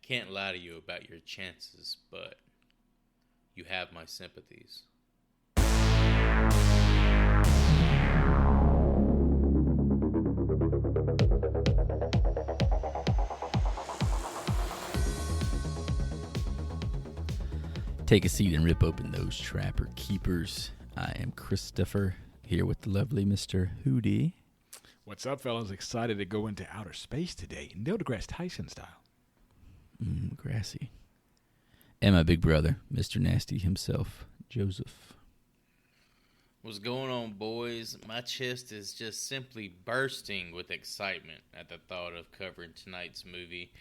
Can't lie to you about your chances, but you have my sympathies. Take a seat and rip open those trapper keepers. I am Christopher, here with the lovely Mr. Hootie. What's up, fellas? Excited to go into outer space today, Neil deGrasse Tyson style. Grassy. And my big brother, Mr. Nasty himself, Joseph. What's going on, boys? My chest is just simply bursting with excitement at the thought of covering tonight's movie.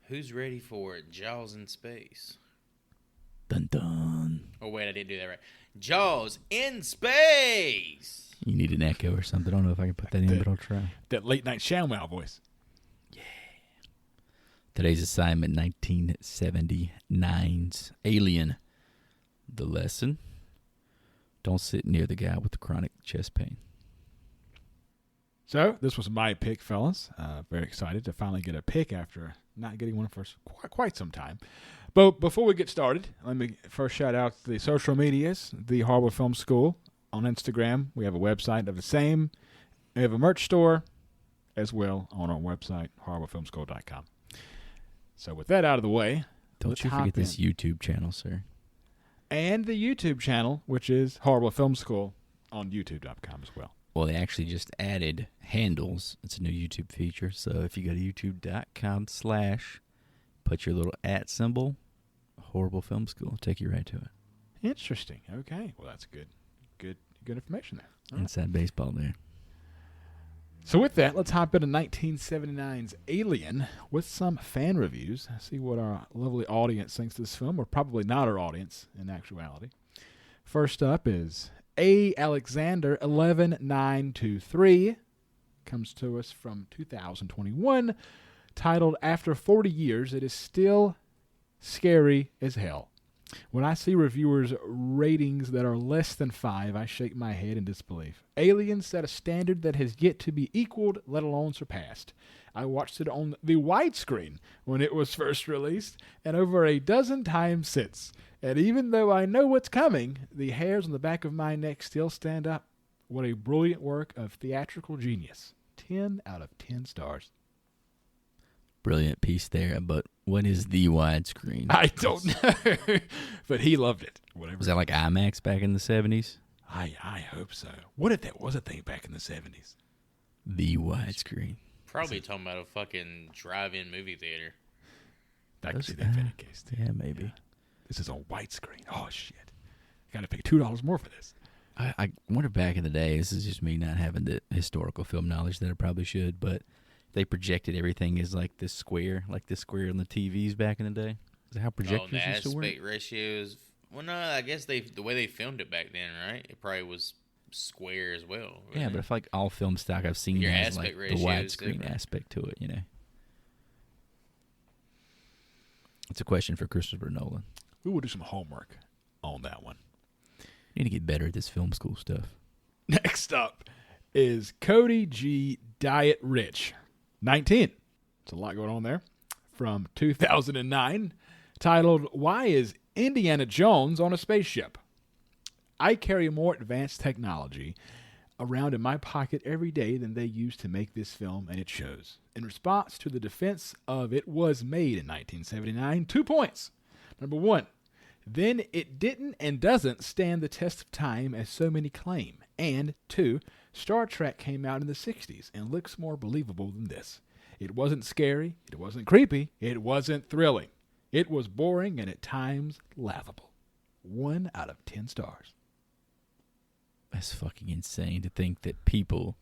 Who's ready for it? Jaws in space. Dun dun. Oh, wait, I didn't do that right. Jaws in space! You need an echo or something. I don't know if I can put that in, but I'll try. That late night ShamWow voice. Yeah. Today's assignment, 1979's Alien. The lesson: don't sit near the guy with the chronic chest pain. So, this was my pick, fellas. Very excited to finally get a pick after not getting one for quite some time. But before we get started, let me first shout out the social medias, the Horrible Film School on Instagram. We have a website of the same. We have a merch store as well on our website, horriblefilmschool.com. So with that out of the way, Don't you forget this YouTube channel, sir. And the YouTube channel, which is Horrible Film School on youtube.com as well. Well, they actually just added handles. It's a new YouTube feature. So if you go to youtube.com/ put your little @ symbol, Horrible Film School, take you right to it. Interesting. Okay. Well, that's good information there. All Inside right. baseball there. So with that, let's hop into 1979's Alien with some fan reviews. See what our lovely audience thinks of this film, or probably not our audience in actuality. First up is A. Alexander 11923. Comes to us from 2021. Titled, After 40 Years, It Is Still Scary as Hell. When I see reviewers' ratings that are less than 5, I shake my head in disbelief. Alien set a standard that has yet to be equaled, let alone surpassed. I watched it on the widescreen when it was first released, and over a dozen times since. And even though I know what's coming, the hairs on the back of my neck still stand up. What a brilliant work of theatrical genius. 10 out of 10 stars. Brilliant piece there, but what is the widescreen? I don't know, but he loved it. Whatever. Was that like IMAX back in the 70s? I hope so. What if that was a thing back in the 70s? The widescreen. Probably talking about a fucking drive-in movie theater. That could be the infinite case, too. Yeah, maybe. Yeah. This is on widescreen. Oh, shit. Got to pay $2 more for this. I wonder back in the day, this is just me not having the historical film knowledge that I probably should, but they projected everything as like this square on the TVs back in the day. Is that how projectors the used to work? aspect ratios. Well, no, I guess the way they filmed it back then, right? It probably was square as well. Yeah, but I feel like all film stock I've seen Your has like aspect the ratio is widescreen different. aspect to it, you know. It's a question for Christopher Nolan. We will do some homework on that one. You need to get better at this film school stuff. Next up is Cody G. Diet Rich, 19. There's a lot going on there. From 2009, titled, Why is Indiana Jones on a Spaceship? I carry more advanced technology around in my pocket every day than they used to make this film, and it shows. In response to the defense of it was made in 1979, 2 points. Number 1, then it didn't and doesn't stand the test of time as so many claim. And 2, Star Trek came out in the 60s and looks more believable than this. It wasn't scary, it wasn't creepy, it wasn't thrilling. It was boring and at times laughable. 1 out of 10 stars. That's fucking insane to think that people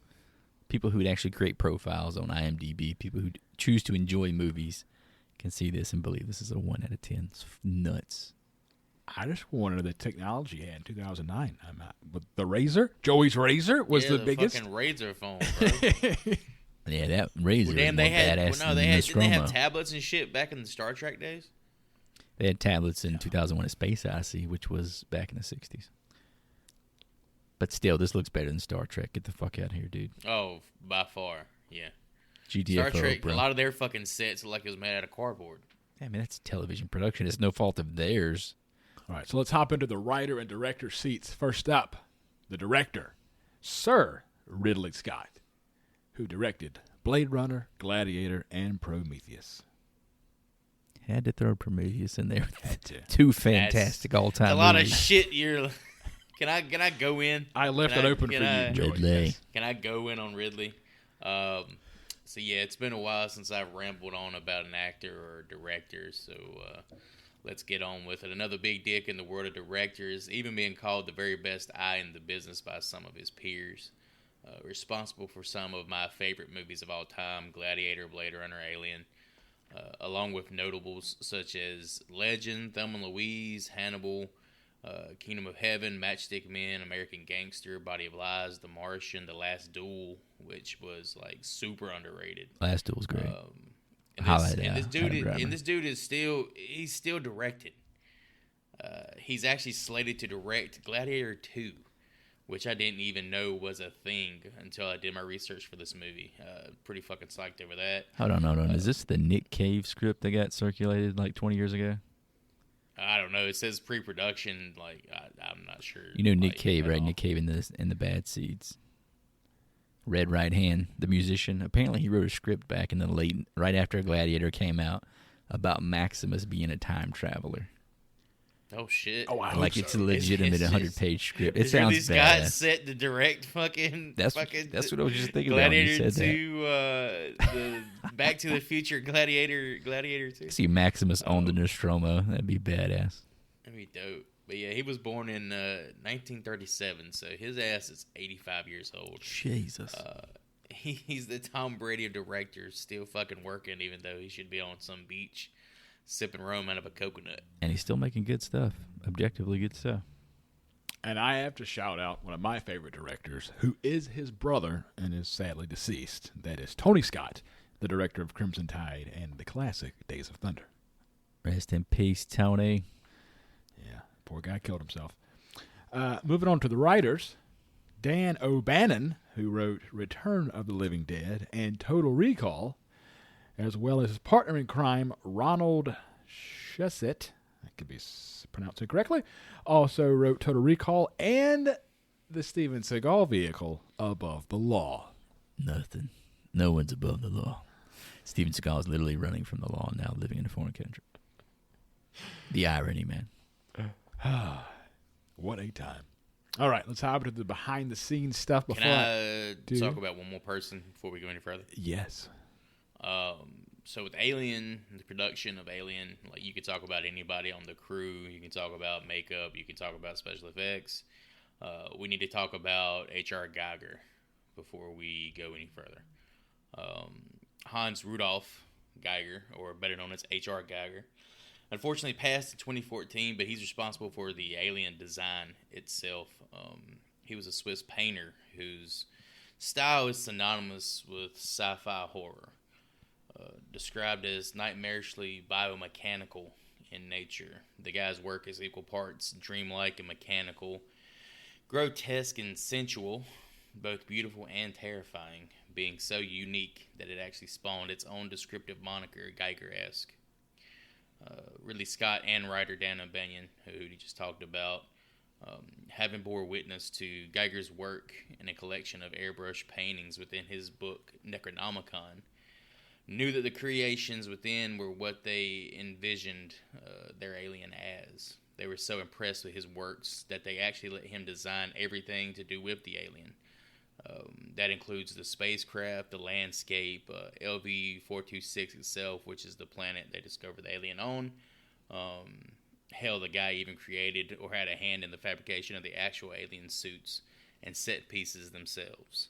who would actually create profiles on IMDb, people who choose to enjoy movies, can see this and believe this is a 1 out of 10. It's nuts. I just wonder the technology he had in 2009. With the Razor, Joey's Razor was the biggest. Fucking Razor phone, bro. Yeah, that Razor Well, damn, is more they had. badass Well, no, than didn't they Nostromo. have tablets and shit back in the Star Trek days? They had tablets in 2001: A Space Odyssey, which was back in the 60s. But still, this looks better than Star Trek. Get the fuck out of here, dude. Oh, by far, yeah. GTFO, Star Trek, bro. a lot of their fucking sets look like it was made out of cardboard. I mean, that's television production. It's no fault of theirs. All right, so let's hop into the writer and director seats. First up, the director, Sir Ridley Scott, who directed Blade Runner, Gladiator, and Prometheus. Had to throw Prometheus in there. Had to. Two fantastic all-time a lot movies. of shit. Can I go in? I left it open for you, Joey. Ridley. Can I go in on Ridley? So yeah, it's been a while since I've rambled on about an actor or director. So let's get on with it. Another big dick in the world of directors, even being called the very best eye in the business by some of his peers. Responsible for some of my favorite movies of all time: Gladiator, Blade Runner, Alien. Along with notables such as Legend, Thelma and Louise, Hannibal, Kingdom of Heaven, Matchstick Men, American Gangster, Body of Lies, The Martian, The Last Duel, which was like super underrated. Last Duel was great. This dude is still directed. He's actually slated to direct Gladiator 2, which I didn't even know was a thing until I did my research for this movie. Pretty fucking psyched over that. Hold on. Is this the Nick Cave script that got circulated like 20 years ago? I don't know. It says pre-production. Like I'm not sure. You know Nick like, Cave, right? Nick Cave in the Bad Seeds. Red Right Hand, the musician. Apparently, he wrote a script back in the right after Gladiator came out, about Maximus being a time traveler. Oh shit! Oh, I like hope it's so. a legitimate 100-page script. It sounds Ridley badass. Scott set to direct fucking. That's what I was just thinking about when you Gladiator said 2, the Back to the Future Gladiator 2. See Maximus on the Nostromo. That'd be badass. That'd be dope. But yeah, he was born in 1937, so his ass is 85 years old. Jesus. He's the Tom Brady of directors, still fucking working, even though he should be on some beach sipping rum out of a coconut. And he's still making good stuff. Objectively good stuff. And I have to shout out one of my favorite directors, who is his brother and is sadly deceased. That is Tony Scott, the director of Crimson Tide and the classic Days of Thunder. Rest in peace, Tony. Yeah, poor guy killed himself. Moving on to the writers, Dan O'Bannon, who wrote Return of the Living Dead and Total Recall, as well as his partner in crime, Ronald Shusett, that could be pronounced incorrectly, also wrote Total Recall and the Steven Seagal vehicle, Above the Law. Nothing. No one's above the law. Steven Seagal is literally running from the law now, living in a foreign country. The irony, man. What a time. All right, let's hop into the behind-the-scenes stuff before Can I talk about one more person before we go any further? Yes. So with Alien, the production of Alien, like you could talk about anybody on the crew. You can talk about makeup. You can talk about special effects. We need to talk about H.R. Geiger before we go any further. Hans Rudolph Geiger, or better known as H.R. Geiger, unfortunately passed in 2014, but he's responsible for the Alien design itself. He was a Swiss painter whose style is synonymous with sci-fi horror. Described as nightmarishly biomechanical in nature. The guy's work is equal parts dreamlike and mechanical, grotesque and sensual, both beautiful and terrifying, being so unique that it actually spawned its own descriptive moniker, Geiger-esque. Ridley Scott and writer Dan O'Bannon, who he just talked about, having bore witness to Geiger's work in a collection of airbrush paintings within his book Necronomicon, knew that the creations within were what they envisioned their alien as. They were so impressed with his works that they actually let him design everything to do with the alien. That includes the spacecraft, the landscape, LV-426 itself, which is the planet they discovered the alien on. Hell, the guy even created or had a hand in the fabrication of the actual alien suits and set pieces themselves.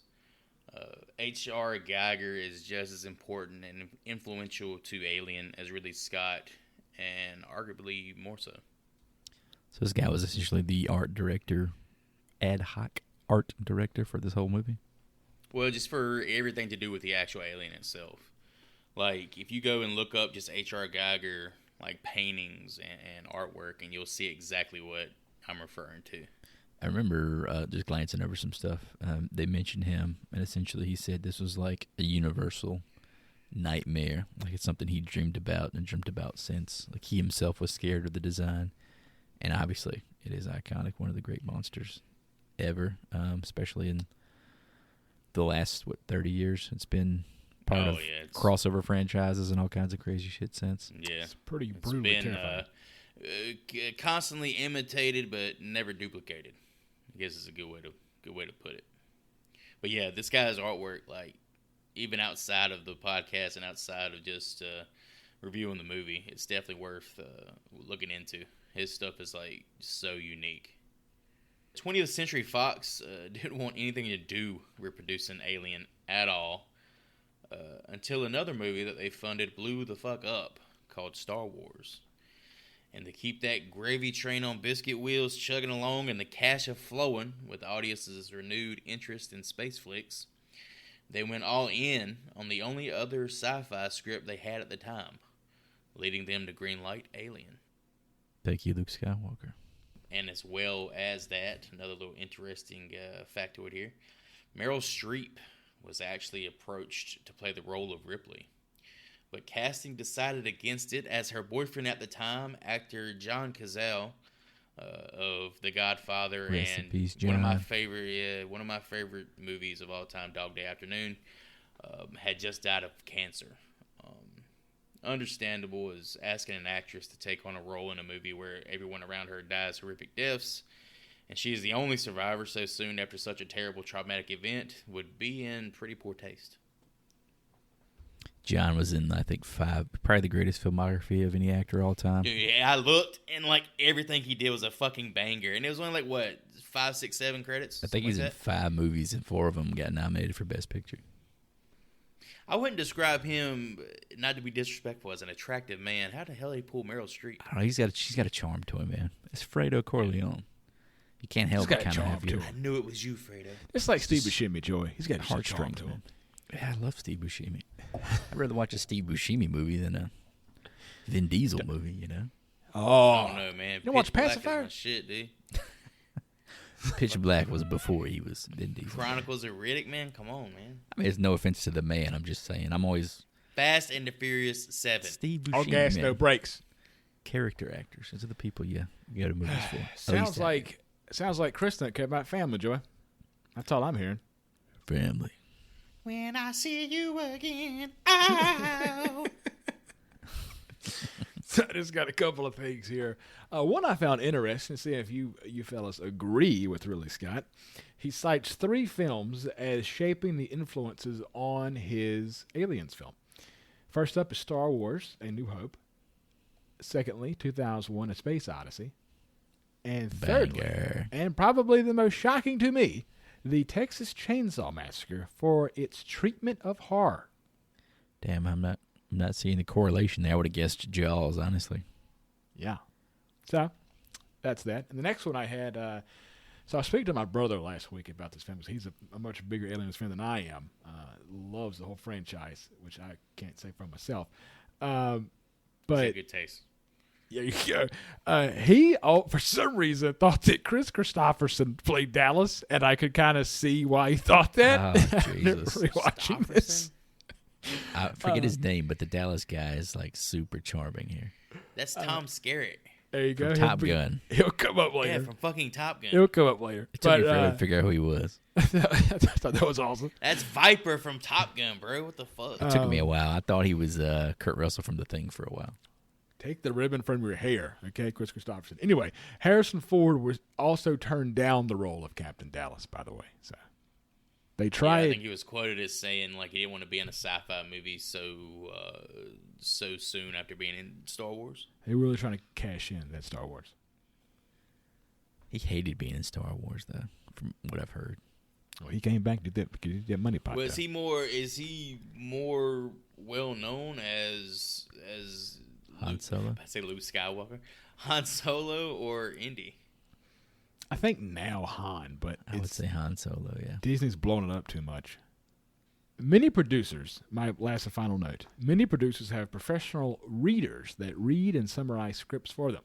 H.R. Geiger is just as important and influential to Alien as Ridley Scott, and arguably more so. So this guy was essentially the art director, ad hoc art director for this whole movie? Well, just for everything to do with the actual alien itself. Like, if you go and look up just H.R. Geiger, like, paintings and artwork, and you'll see exactly what I'm referring to. I remember just glancing over some stuff. They mentioned him, and essentially he said this was like a universal nightmare. Like it's something he dreamed about and dreamt about since. Like he himself was scared of the design. And obviously, it is iconic. One of the great monsters ever, especially in the last, 30 years. It's been part of crossover franchises and all kinds of crazy shit since. Yeah. It's pretty brutally terrifying. Constantly imitated but never duplicated. I guess is a good way to put it. But yeah, this guy's artwork, like even outside of the podcast and outside of just reviewing the movie, it's definitely worth looking into. His stuff is like so unique. 20th Century Fox didn't want anything to do with producing Alien at all until another movie that they funded blew the fuck up called Star Wars. And to keep that gravy train on biscuit wheels chugging along and the cash flowing with the audience's renewed interest in space flicks, they went all in on the only other sci-fi script they had at the time, leading them to greenlight Alien. Thank you, Luke Skywalker. And as well as that, another little interesting factoid here, Meryl Streep was actually approached to play the role of Ripley. But casting decided against it as her boyfriend at the time, actor John Cazale of The Godfather Rest in and peace, John. one of my favorite movies of all time, Dog Day Afternoon, had just died of cancer. Understandable as asking an actress to take on a role in a movie where everyone around her dies horrific deaths, and she is the only survivor so soon after such a terrible traumatic event would be in pretty poor taste. John was in, I think, 5, probably the greatest filmography of any actor of all time. Dude, yeah, I looked, and like everything he did was a fucking banger, and it was only like 5, 6, 7 credits. I think he's in 5 movies, and 4 of them got nominated for Best Picture. I wouldn't describe him, not to be disrespectful, as an attractive man. How the hell did he pull Meryl Streep? I don't know. She's got a charm to him, man. It's Fredo Corleone. You can't help but kind of have you. I knew it was you, Fredo. It's like Steve Buscemi, Joey. He's got a heartstring to him. Yeah, I love Steve Buscemi. I'd rather watch a Steve Buscemi movie than a Vin Diesel movie, you know? Oh. I don't know, man. You don't watch Pacifier? Shit, dude. Pitch Black was before he was Vin Diesel. Chronicles of Riddick, man. Come on, man. I mean, it's no offense to the man. I'm just saying. I'm always... Fast and the Furious 7. Steve Buscemi, All gas, man. no brakes. Character actors. Those are the people you go to movies for. Sounds like Kristen came about family, Joy. That's all I'm hearing. Family. When I see you again, ow. So I just got a couple of things here. One I found interesting, see if you fellas agree with Ridley Scott. He cites 3 films as shaping the influences on his Aliens film. First up is Star Wars, A New Hope. Secondly, 2001, A Space Odyssey. And thirdly, Banger. and probably the most shocking to me, the Texas Chainsaw Massacre for its treatment of horror. Damn, I'm not seeing the correlation there. I would have guessed Jaws, honestly. Yeah. So, that's that. And the next one I had, so I was speaking to my brother last week about this film. He's a much bigger Aliens fan than I am. Loves the whole franchise, which I can't say for myself. But Good taste. yeah, you go. He, for some reason, thought that Chris Christopherson played Dallas, and I could kind of see why he thought that. Oh, Jesus. Rewatching this. I forget his name, but the Dallas guy is like super charming here. That's Tom Skerritt. There you go. From Top Gun. He'll come up later. Yeah, from fucking Top Gun. He'll come up later. It took me forever to figure out who he was. I thought that was awesome. That's Viper from Top Gun, bro. What the fuck? It took me a while. I thought he was Kurt Russell from The Thing for a while. Take the ribbon from your hair, okay, Chris Christopherson. Anyway, Harrison Ford was also turned down the role of Captain Dallas, by the way. So they tried. Yeah, I think he was quoted as saying like he didn't want to be in a sci-fi movie so soon after being in Star Wars. They were really trying to cash in that Star Wars. He hated being in Star Wars, though, from what I've heard. Well, he came back to get that money pot. Well, is he more well known as Han Solo? I say Luke Skywalker, Han Solo, or Indy? I think now Han, but I would say Han Solo, yeah. Disney's blown it up too much. Many producers, my last and final note, many producers have professional readers that read and summarize scripts for them.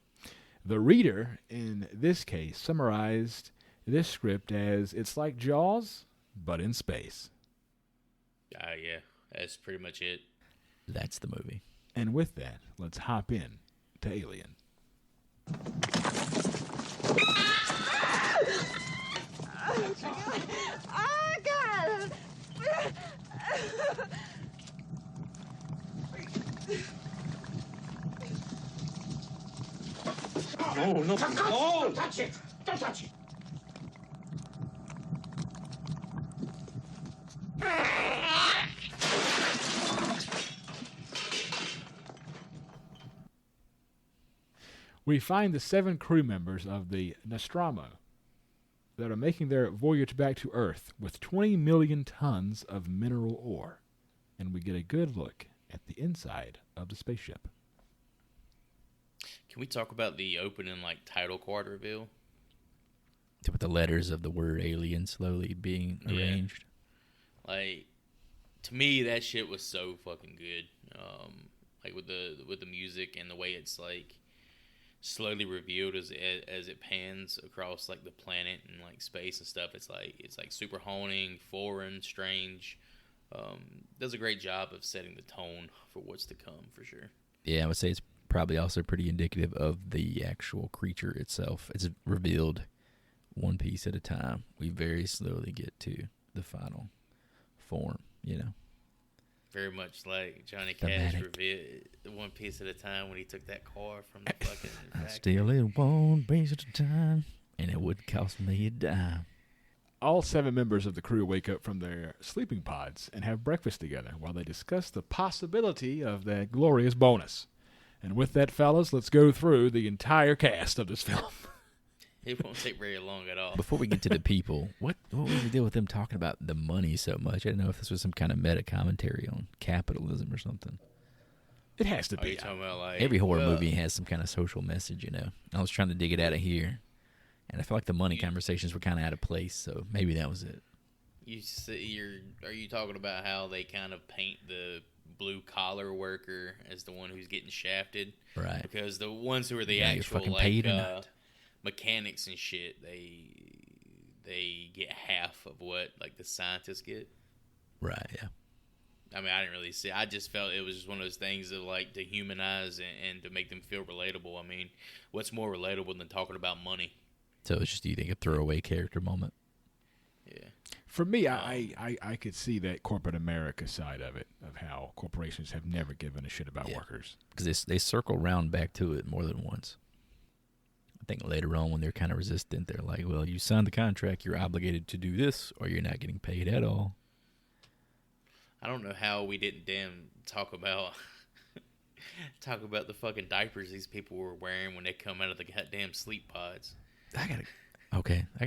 The reader, in this case, summarized this script as, it's like Jaws, but in space. Yeah, that's pretty much it. That's the movie. And with that, let's hop in to Alien. Oh, God! No, no, don't touch it! Don't touch it! We find the 7 crew members of the Nostromo that are making their voyage back to Earth with 20 million tons of mineral ore. And we get a good look at the inside of the spaceship. Can we talk about the opening like title card reveal? With the letters of the word alien slowly being arranged. Like, to me, that shit was so fucking good. Like with the music and the way it's like slowly revealed as it pans across like the planet and like space and stuff. It's like super haunting, foreign, strange. Does a great job of setting the tone for what's to come for sure. Yeah, I would say it's probably also pretty indicative of the actual creature itself. It's revealed one piece at a time. We very slowly get to the final form, you know. Very much like Johnny Cash Thematic. revealed one piece at a time when he took that car from the fucking I factory. steal it one piece at a time, and it would cost me a dime. All 7 members of the crew wake up from their sleeping pods and have breakfast together while they discuss the possibility of that glorious bonus. And with that, fellas, let's go through the entire cast of this film. It won't take very long at all. Before we get to the people, what was the deal with them talking about the money so much? I didn't know if this was some kind of meta commentary on capitalism or something. It has to Are you be. talking about like Every horror movie has some kind of social message, you know. I was trying to dig it out of here, and I feel like the money conversations were kind of out of place, so maybe that was it. Are you talking about how they kind of paint the blue collar worker as the one who's getting shafted? Right. Because the ones who are the Yeah, you're actual fucking like paid or not. mechanics and shit, they get half of what like the scientists get. Right, yeah. I mean, I didn't really see. I just felt it was just one of those things of like to humanize and to make them feel relatable. I mean, what's more relatable than talking about money? So it's just, do you think, a throwaway character moment? Yeah. For me, I could see that corporate America side of it, of how corporations have never given a shit about Yeah. workers. Because they circle round back to it more than once. I think later on when they're kind of resistant, they're like, well, you signed the contract, you're obligated to do this, or you're not getting paid at all. I don't know how we didn't talk about the fucking diapers these people were wearing when they come out of the goddamn sleep pods. I got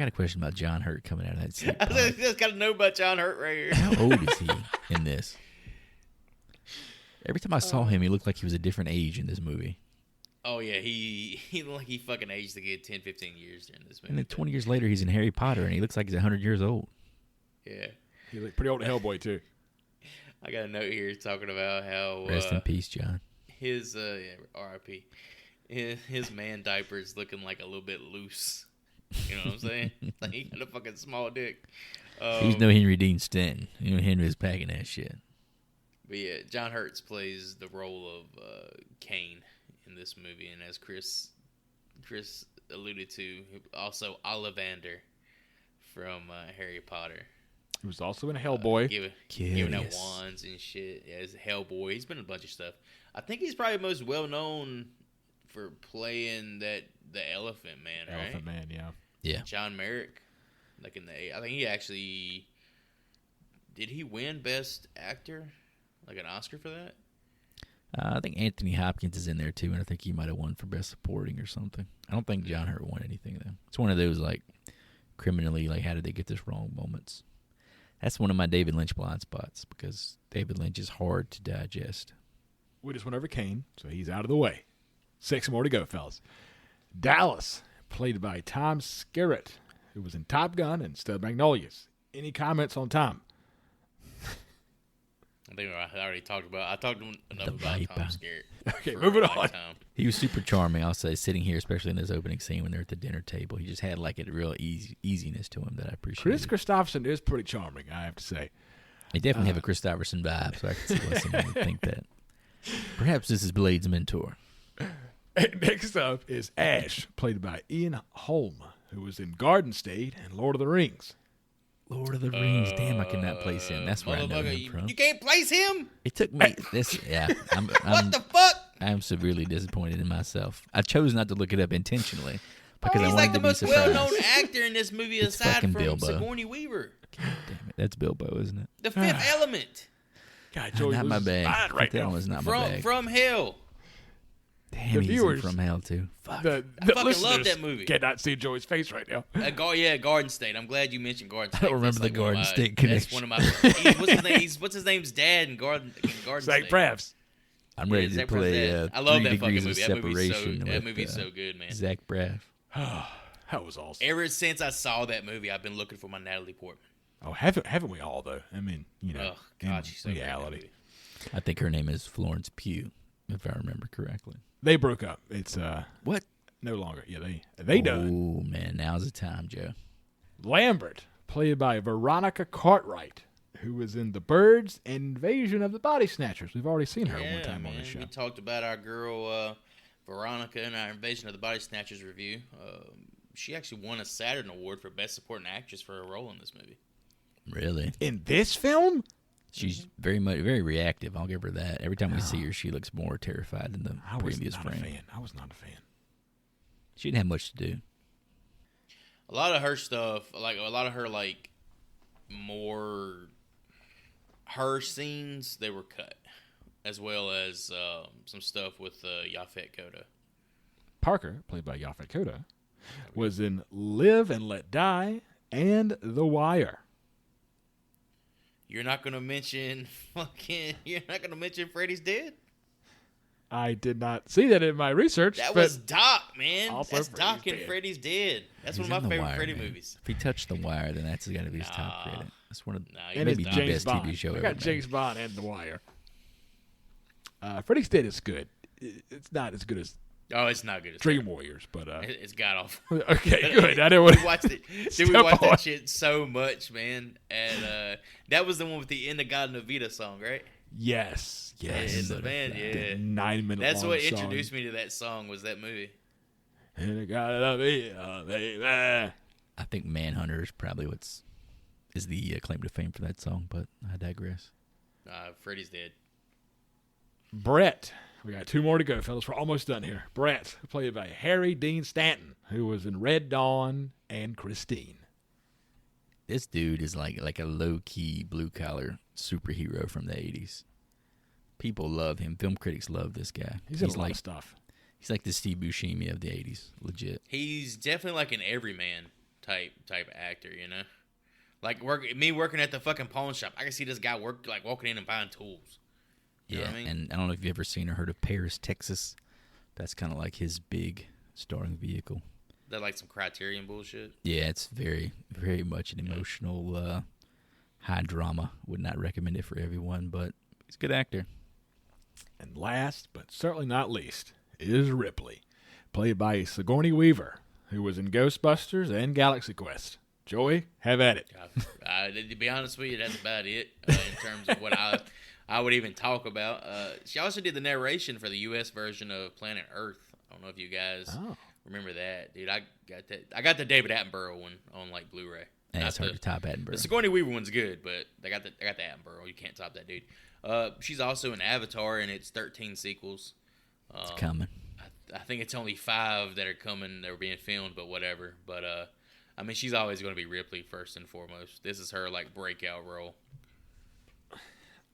a question about John Hurt coming out of that sleep I pod. just got to know about John Hurt right here. How old is he in this? Every time I saw him, he looked like he was a different age in this movie. Oh yeah, he looked like he fucking aged the kid 10, 15 years during this movie. And then 20 years later, he's in Harry Potter, and he looks like he's 100 years old. Yeah. He looked pretty old to Hellboy, too. I got a note here talking about how Rest in peace, John. his R.I.P. His man diaper's looking like a little bit loose. You know what I'm saying? Like he got a fucking small dick. He's no Henry Dean Stanton. You know, Henry's packing that shit. But yeah, John Hurts plays the role of Kane in this movie, and as Chris alluded to, also Ollivander from Harry Potter. He was also in Hellboy. Giving out wands and shit. Yeah, he's a Hellboy. He's been in a bunch of stuff. I think he's probably most well known for playing the Elephant Man, right? Elephant Man, yeah. Yeah. John Merrick. Like I think he actually did he win Best Actor? Like an Oscar for that? I think Anthony Hopkins is in there too, and I think he might have won for Best Supporting or something. I don't think John Hurt won anything though. It's one of those like criminally like how did they get this wrong moments. That's one of my David Lynch blind spots because David Lynch is hard to digest. We just went over Kane, so he's out of the way. 6 more to go, fellas. Dallas, played by Tom Skerritt, who was in Top Gun and Stud Magnolias. Any comments on Tom? I think I already talked about. I talked enough The about Viper. Tom Skerritt. Okay, for moving a on. lifetime. He was super charming, I'll say, sitting here, especially in this opening scene when they're at the dinner table. He just had like a real easiness to him that I appreciate. Chris Christopherson is pretty charming, I have to say. They definitely have a Christopherson vibe, so I can see why someone would think that. Perhaps this is Blade's mentor. And next up is Ash, played by Ian Holm, who was in Garden State and Lord of the Rings. Lord of the Rings. Damn, I could not place him. That's where I know him from. You can't place him? It took me this. Yeah, What the fuck? I'm severely disappointed in myself. I chose not to look it up intentionally because I He's wanted like the to be most surprised. well-known actor in this movie It's aside fucking from Bilbo. Sigourney Weaver. Damn it, that's Bilbo, isn't it? The Fifth Element. God, Joey Not my loses his bag. mind right that now. one was not my bag. From Hell. Damn, the he's in viewers- From Hell too. Fuck. The fucking love listeners that movie. cannot see Joey's face right now. Garden State. I'm glad you mentioned Garden State. don't remember That's the one of Garden my- State That's connection. one of my. What's his name? What's his name's dad in Garden Zach State? Braff's. I'm ready to Zach Braff's play dad. I love 3 that fucking Degrees of movie. Separation That with, movie's so good, man. Zach Braff. That was awesome. Ever since I saw that movie, I've been looking for my Natalie Portman. Oh, haven't we all though? I mean, Oh God, in she's so great in that reality. movie. I think her name is Florence Pugh, if I remember correctly. They broke up. It's What? no longer. Yeah, they done. Oh man, now's the time, Joe. Lambert, played by Veronica Cartwright, who was in The Birds and Invasion of the Body Snatchers. We've already seen her one time on the show. We talked about our girl Veronica in our Invasion of the Body Snatchers review. She actually won a Saturn Award for Best Supporting Actress for her role in this movie. Really? In this film? She's very reactive. I'll give her that. Every time we see her, she looks more terrified than the I was previous not a frame. fan. I was not a fan. She didn't have much to do. A lot of her stuff, like a lot of her, like more her scenes, they were cut, as well as some stuff with Yaphet Kotto. Parker, played by Yaphet Kotto, was in Live and Let Die and The Wire. You're not gonna mention Freddy's Dead? I did not see that in my research. That but was Doc, man. Also That's Doc Freddy's and Dead. Freddy's Dead. That's He's one of in my The favorite Wire, Freddy man. movies. If he touched The Wire, then that's got to be his top Nah. credit. That's one of he and was it's maybe Doc. the James best Bond. TV show I ever got made. James Bond and The Wire. Freddy's Dead is good. It's not as good as Oh, it's not good. Dream Warriors, but It's god awful. okay, good. I didn't want We watched it. Dude, we Step watched on. that shit so much, man. And that was the one with the In the God Novita song, right? Yes, yes. Yeah, man, yeah. 9 minute. That's long what song. introduced me to that song. Was that movie? And I gotta be a baby. I think Manhunter is probably is the claim to fame for that song, but I digress. Freddy's Dead. Brett. We got 2 more to go, fellas. We're almost done here. Brett, played by Harry Dean Stanton, who was in Red Dawn and Christine. This dude is like a low key blue collar superhero from the 80s. People love him. Film critics love this guy. He's in a lot of stuff. He's like the Steve Buscemi of the 80s, legit. He's definitely like an everyman type actor, you know. Like working at the fucking pawn shop. I can see this guy walking in and buying tools. You know Yeah, what I mean? and I don't know if you've ever seen or heard of Paris, Texas. That's kind of like his big starring vehicle. That like some Criterion bullshit. Yeah, it's very, very much an emotional, high drama. Would not recommend it for everyone, but he's a good actor. And last, but certainly not least, is Ripley, played by Sigourney Weaver, who was in Ghostbusters and Galaxy Quest. Joey, have at it. To be honest with you, that's about it in terms of what I would even talk about. She also did the narration for the U.S. version of Planet Earth. I don't know if you guys remember that, dude. I got that. I got the David Attenborough one on like Blu-ray. And it's hard to top The Attenborough. Sigourney Weaver one's good, but I got the Attenborough. You can't top that dude. She's also in Avatar, and it's 13 sequels. It's coming. I think it's only 5 that are coming. That are being filmed, but whatever. But I mean, she's always going to be Ripley first and foremost. This is her like breakout role.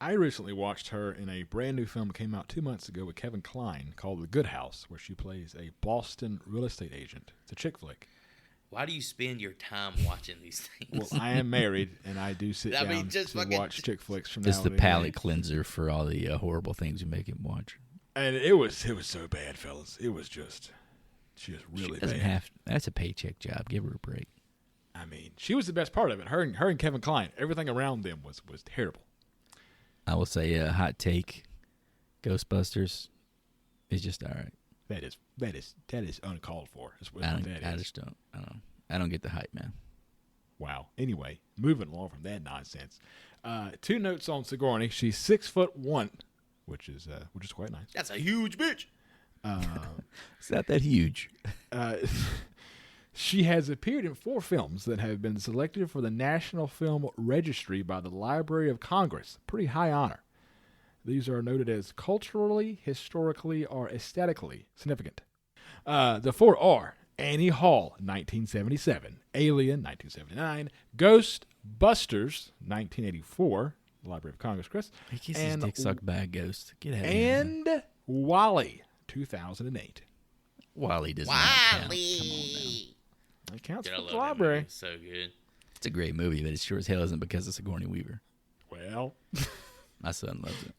I recently watched her in a brand new film that came out 2 months ago with Kevin Kline called The Good House, where she plays a Boston real estate agent. It's a chick flick. Why do you spend your time watching these things? Well, I am married, and I do sit I down mean, just to fucking- watch chick flicks from It's now the and again. palate cleanser for all the horrible things we make him watch. And it was so bad, fellas. It was just really She doesn't bad. have. That's a paycheck job. Give her a break. I mean, she was the best part of it. Her and Kevin Kline, everything around them was terrible. I will say a hot take. Ghostbusters is just all right. That is uncalled for. That's what I that is. just don't. I don't get the hype, man. Wow. Anyway, moving along from that nonsense. 2 notes on Sigourney. She's 6'1", which is quite nice. That's a huge bitch. It's not that huge. She has appeared in 4 films that have been selected for the National Film Registry by the Library of Congress. Pretty high honor. These are noted as culturally, historically, or aesthetically significant. The 4 are Annie Hall, 1977, Alien, 1979, Ghostbusters, 1984, the Library of Congress, Chris, He gets his dick sucked by a ghost. Get out of here. and Wally, 2008. Wally does not count. Come on now. That counts Dude, I for love the that library. movie. It's so good. It's a great movie, but it sure as hell isn't because of Sigourney Weaver. Well, My son loves it.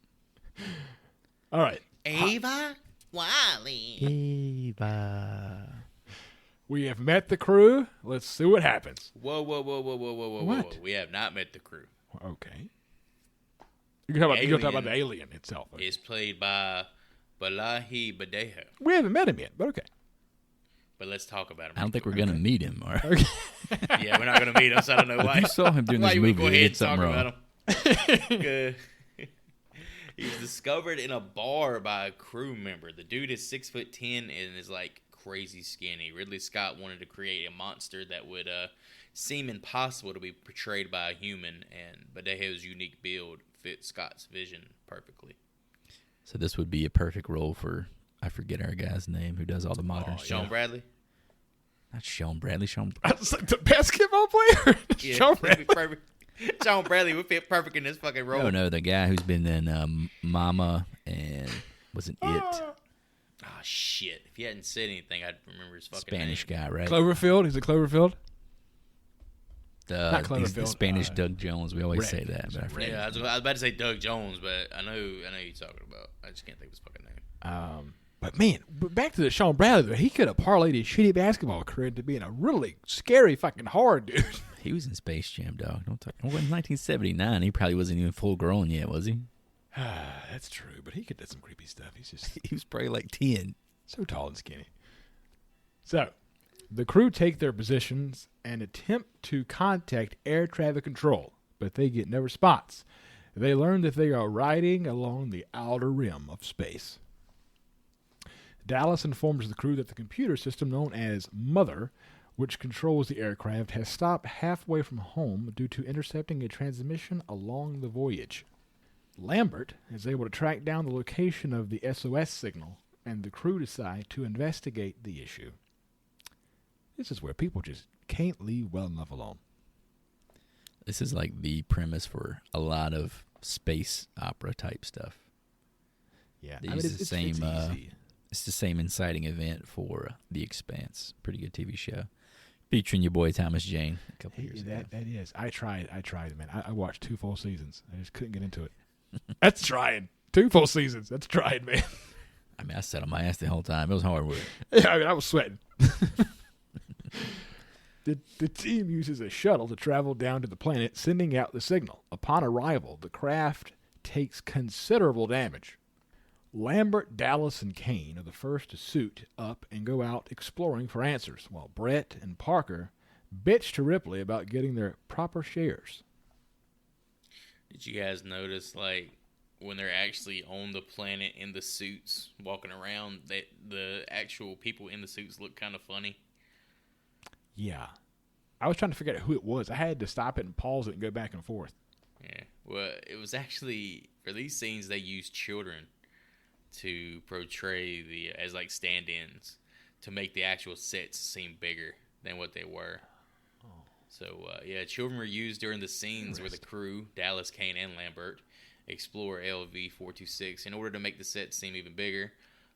all right. Ava Wiley. Eva. We have met the crew. Let's see what happens. Whoa. What? We have not met the crew. Okay. You can talk about Alien the alien itself. Okay. It's played by Balahi Badejo. We haven't met him yet, but okay. But let's talk about him. I don't think we're going to meet him. All right. Okay. Yeah, we're not going to meet him, so I don't know why. If you saw him during why this you would movie, go you ahead did and talk something wrong. about him. Good. He's discovered in a bar by a crew member. The dude is 6'10" and is like crazy skinny. Ridley Scott wanted to create a monster that would seem impossible to be portrayed by a human, and Badejo's unique build fit Scott's vision perfectly. So this would be a perfect role for, I forget our guy's name, who does all the modern stuff. Sean Bradley? Not Sean Bradley. I was like, the basketball player? Yeah, Sean that'd be Bradley. perfect. Sean Bradley would fit perfect in this fucking role. Oh, no, the guy who's been in Mama and wasn't It. Oh, shit. If he hadn't said anything, I'd remember his fucking Spanish name. guy, right? Cloverfield? He's a Cloverfield? Not He's the Cloverfield, Spanish Doug Jones. We always Red. say that. But I forget. Yeah, I was about to say Doug Jones, but I know who you're talking about. I just can't think of his fucking name. But man, back to the Sean Bradley, though, he could have parlayed his shitty basketball career into being a really scary fucking horror dude. He was in Space Jam, dog. Don't talk. Well, in 1979, he probably wasn't even full grown yet, was he? That's true, but he could do some creepy stuff. He's just He was probably like 10. so tall and skinny. So, the crew take their positions and attempt to contact air traffic control, but they get no response. They learn that they are riding along the outer rim of space. Dallas informs the crew that the computer system known as Mother, which controls the aircraft, has stopped halfway from home due to intercepting a transmission along the voyage. Lambert is able to track down the location of the SOS signal, and the crew decide to investigate the issue. This is where people just can't leave well enough alone. This is like the premise for a lot of space opera type stuff. Yeah, They use the same. It's the same inciting event for The Expanse. Pretty good TV show. Featuring your boy Thomas Jane a couple years ago. That is. I tried, man. I watched 2 full seasons. I just couldn't get into it. That's trying. 2 full seasons. That's trying, man. I mean, I sat on my ass the whole time. It was hard work. Yeah, I mean, I was sweating. The team uses a shuttle to travel down to the planet, sending out the signal. Upon arrival, the craft takes considerable damage. Lambert, Dallas, and Kane are the first to suit up and go out exploring for answers, while Brett and Parker bitch to Ripley about getting their proper shares. Did you guys notice, like, when they're actually on the planet in the suits, walking around, that the actual people in the suits look kind of funny? Yeah. I was trying to figure out who it was. I had to stop it and pause it and go back and forth. Yeah. Well, it was actually, for these scenes, they used children to portray as like stand-ins to make the actual sets seem bigger than what they were. So, yeah, children were used during the scenes where the crew, Dallas, Kane, and Lambert, explore LV-426 in order to make the set seem even bigger.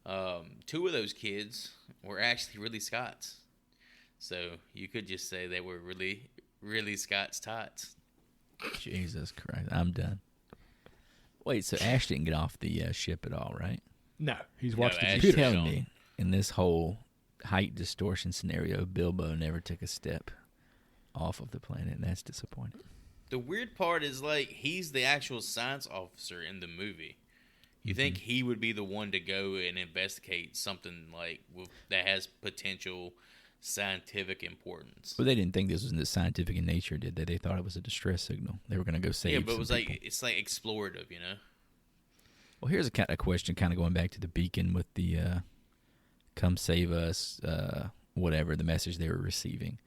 2 of those kids were actually Ridley Scott's. So you could just say they were really Scott's tots. Jesus Christ. I'm done. Wait, so Ash didn't get off the ship at all, right? No, he's watched the Ash You're computer. is telling on. me in this whole height distortion scenario, Bilbo never took a step off of the planet, and that's disappointing. The weird part is, like, he's the actual science officer in the movie. You think he would be the one to go and investigate something like that has potential scientific importance? Well, they didn't think this was scientific in nature, did they? They thought it was a distress signal. They were going to go save Yeah, but it some was people. like, it's like explorative, you know? Well, here's a question kind of going back to the beacon with the come save us, whatever, the message they were receiving.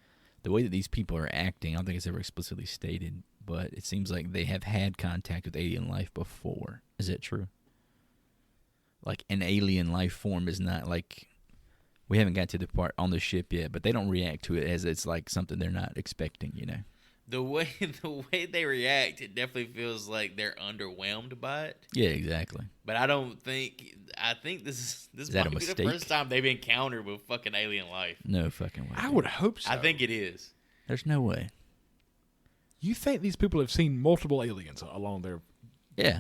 The way that these people are acting, I don't think it's ever explicitly stated, but it seems like they have had contact with alien life before. Is that true? Like, an alien life form is not like... We haven't got to the part on the ship yet, but they don't react to it as it's like something they're not expecting, you know? The way they react, it definitely feels like they're underwhelmed by it. Yeah, exactly. But I think this Is that might a be the mistake? first time they've encountered with fucking alien life. No fucking way. I would hope so. I think it is. There's no way. You think these people have seen multiple aliens along their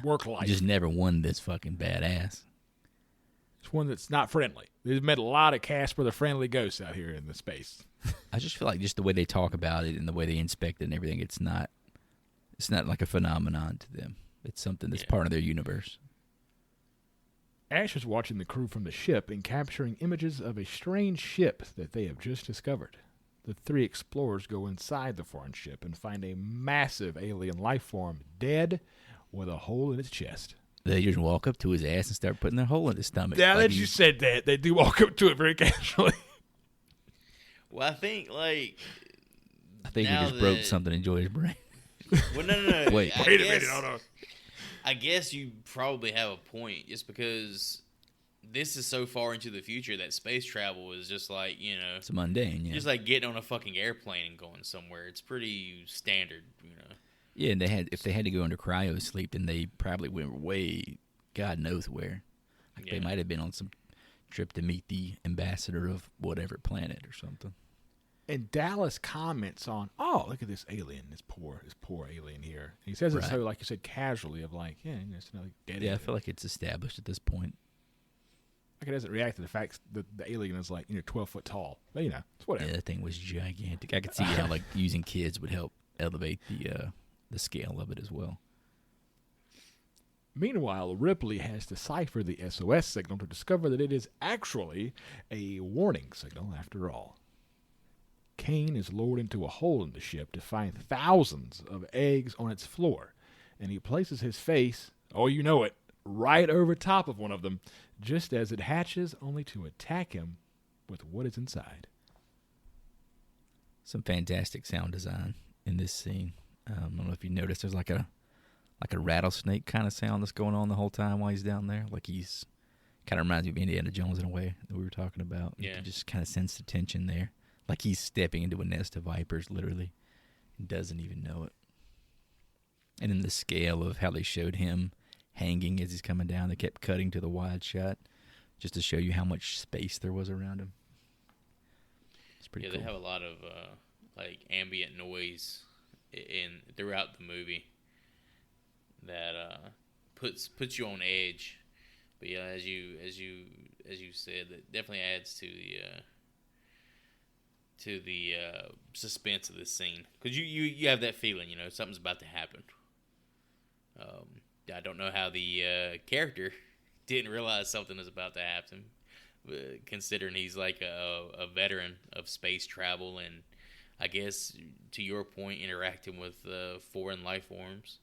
work life? Just never won this fucking badass. It's one that's not friendly. They've met a lot of Casper the Friendly Ghosts out here in the space. I just feel like just the way they talk about it and the way they inspect it and everything, it's not like a phenomenon to them. It's something that's part of their universe. Ash is watching the crew from the ship and capturing images of a strange ship that they have just discovered. The three explorers go inside the foreign ship and find a massive alien life form dead with a hole in its chest. They just walk up to his ass and start putting their hole in his stomach. Now like that you said that, they do walk up to it very casually. Well, I think I think now he just broke that- something in Joy's brain. Well, no. Wait. Wait a minute, hold on. I guess you probably have a point, just because this is so far into the future that space travel is just like, you know, It's mundane, yeah. just like getting on a fucking airplane and going somewhere. It's pretty standard, you know. Yeah, and if they had to go into cryo sleep, then they probably went way, God knows where. Like they might have been on some trip to meet the ambassador of whatever planet or something. And Dallas comments on, "Oh, look at this alien, this poor alien here." He says it so, like you said, casually, of like, yeah, it's another dead alien. Yeah, I feel like it's established at this point. Like it doesn't react to the fact that the alien is like 12 foot tall. But it's whatever. Yeah, that thing was gigantic. I could see how like using kids would help elevate the scale of it as well. Meanwhile, Ripley has deciphered the SOS signal to discover that it is actually a warning signal after all. Kane is lowered into a hole in the ship to find thousands of eggs on its floor, and he places his face, oh you know it, right over top of one of them, just as it hatches, only to attack him with what is inside. Some fantastic sound design in this scene. I don't know if you noticed, there's like a rattlesnake kind of sound that's going on the whole time while he's down there. Like he's kind of reminds me of Indiana Jones in a way that we were talking about. Yeah. You can just kind of sense the tension there. Like he's stepping into a nest of vipers, literally, and doesn't even know it. And then the scale of how they showed him hanging as he's coming down, they kept cutting to the wide shot just to show you how much space there was around him. It's pretty cool. They have a lot of like ambient noise throughout the movie that puts you on edge. But yeah, as you said, that definitely adds to the suspense of this scene, because you have that feeling, something's about to happen. I don't know how the character didn't realize something was about to happen, considering he's like a veteran of space travel and, I guess, to your point, interacting with foreign life forms.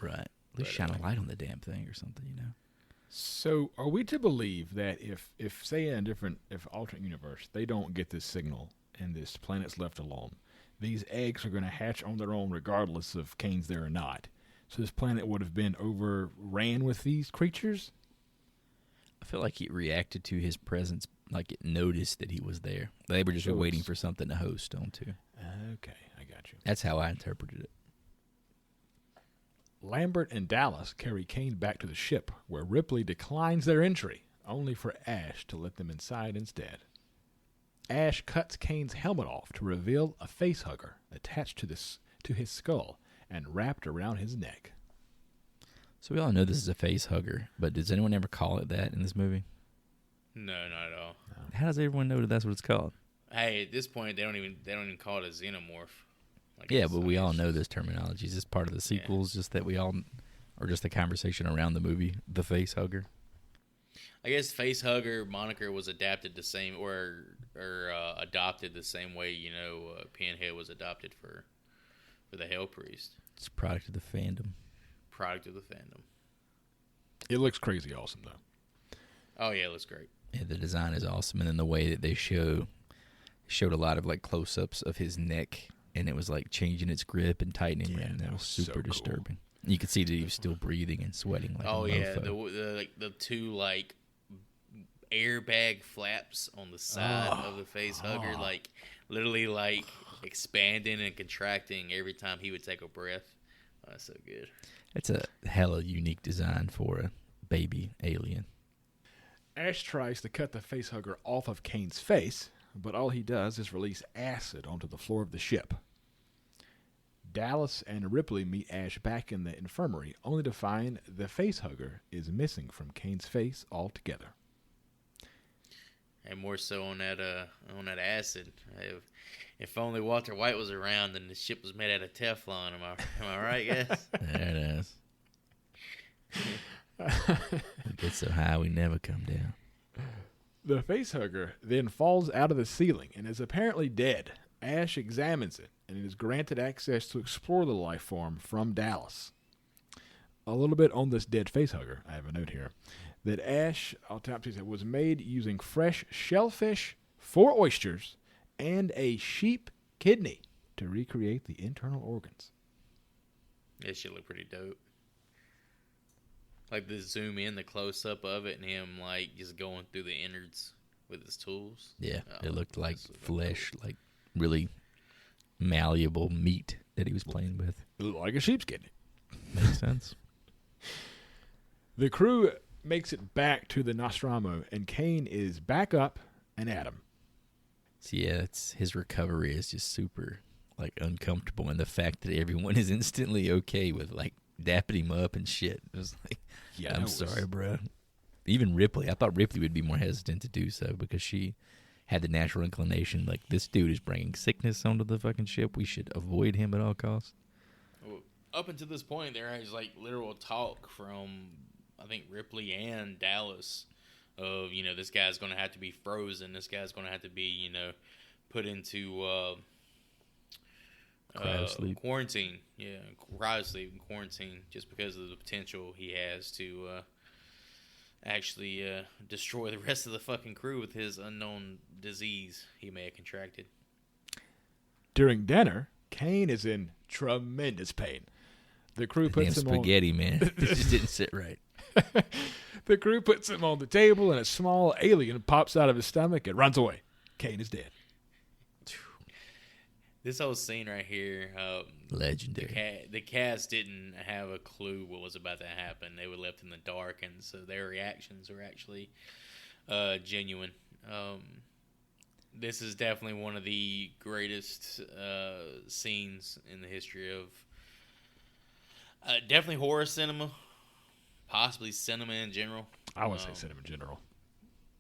Right. At least shine a light on the damn thing or something, So, are we to believe that if say in if alternate universe, they don't get this signal and this planet's left alone, these eggs are going to hatch on their own regardless of Kane's there or not? So this planet would have been overran with these creatures? I feel like it reacted to his presence, like it noticed that he was there. They were just So waiting it's- for something to host onto. Okay, I got you. That's how I interpreted it. Lambert and Dallas carry Kane back to the ship, where Ripley declines their entry, only for Ash to let them inside instead. Ash cuts Kane's helmet off to reveal a face hugger attached to his skull and wrapped around his neck. So we all know this is a face hugger, but does anyone ever call it that in this movie? No, not at all. How does everyone know that that's what it's called? Hey, at this point, they don't even call it a xenomorph. Like Yeah, it's but we all nice. know this terminology. Is this part of the sequels? Just that we all, or just the conversation around the movie, the face hugger? I guess face hugger moniker was adapted the same or adopted the same way Pinhead was adopted for the Hell Priest. It's a product of the fandom. Product of the fandom. It looks crazy awesome, though. Oh yeah, it looks great. Yeah, the design is awesome, and then the way that they showed a lot of like close-ups of his neck, and it was like changing its grip and tightening. Yeah, and that was so super cool. disturbing. You could see that he was still breathing and sweating like Oh a yeah, mofo. the two like airbag flaps on the side of the face hugger, like literally like expanding and contracting every time he would take a breath. Oh, that's so good. It's a hella unique design for a baby alien. Ash tries to cut the face hugger off of Kane's face, but all he does is release acid onto the floor of the ship. Dallas and Ripley meet Ash back in the infirmary, only to find the face hugger is missing from Kane's face altogether. And more so on that acid. If only Walter White was around and the ship was made out of Teflon. Am I right, guys? There it is. We get so high we never come down. The face hugger then falls out of the ceiling and is apparently dead. Ash examines it and is granted access to explore the life form from Dallas. A little bit on this dead face hugger, I have a note here, that Ash autopsy was made using fresh shellfish, 4 oysters, and a sheep kidney to recreate the internal organs. That shit look pretty dope. Like the zoom in, the close up of it, and him like just going through the innards with his tools. Yeah, Oh, it looked like that's flesh, like really malleable meat that he was playing with. It looked like a sheep's kidney. Makes sense. The crew makes it back to the Nostromo, and Kane is back up and at him. So yeah, it's his recovery is just super like uncomfortable, and the fact that everyone is instantly okay with like dapping him up and shit. It was like, Yeah, I'm sorry, bro. Even Ripley, I thought Ripley would be more hesitant to do so because she had the natural inclination, like, this dude is bringing sickness onto the fucking ship. We should avoid him at all costs. Well, up until this point, there is like literal talk from I think Ripley and Dallas of this guy's going to have to be frozen. This guy's going to have to be put into Cryosleep. quarantine. Yeah, cryosleep and quarantine just because of the potential he has to actually destroy the rest of the fucking crew with his unknown disease he may have contracted. During dinner, Kane is in tremendous pain. The crew puts him spaghetti, man. It just didn't sit right. The crew puts him on the table, and a small alien pops out of his stomach and runs away. Kane is dead. This whole scene right here, Legendary. the cast didn't have a clue what was about to happen. They were left in the dark, and so their reactions were actually genuine. This is definitely one of the greatest scenes in the history of definitely horror cinema, possibly cinema in general. I would say cinema in general.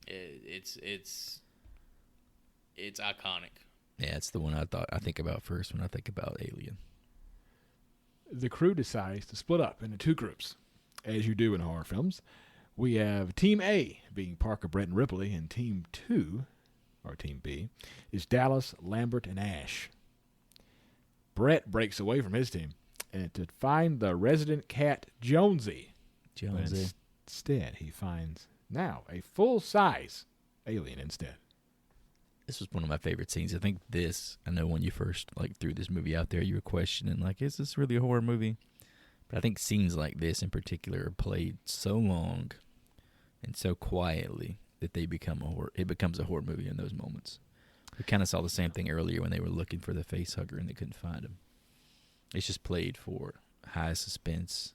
It's iconic. Yeah, it's the one I think about first when I think about Alien. The crew decides to split up into 2 groups, as you do in horror films. We have Team A being Parker, Brett, and Ripley, and Team 2, or Team B, is Dallas, Lambert, and Ash. Brett breaks away from his team and to find the resident cat Jonesy. But instead, he finds now a full-size alien instead. This was one of my favorite scenes. I think I know when you first threw this movie out there, you were questioning, is this really a horror movie? But I think scenes like this in particular are played so long and so quietly that it becomes a horror movie in those moments. We kind of saw the same thing earlier when they were looking for the face hugger and they couldn't find him. It's just played for high suspense,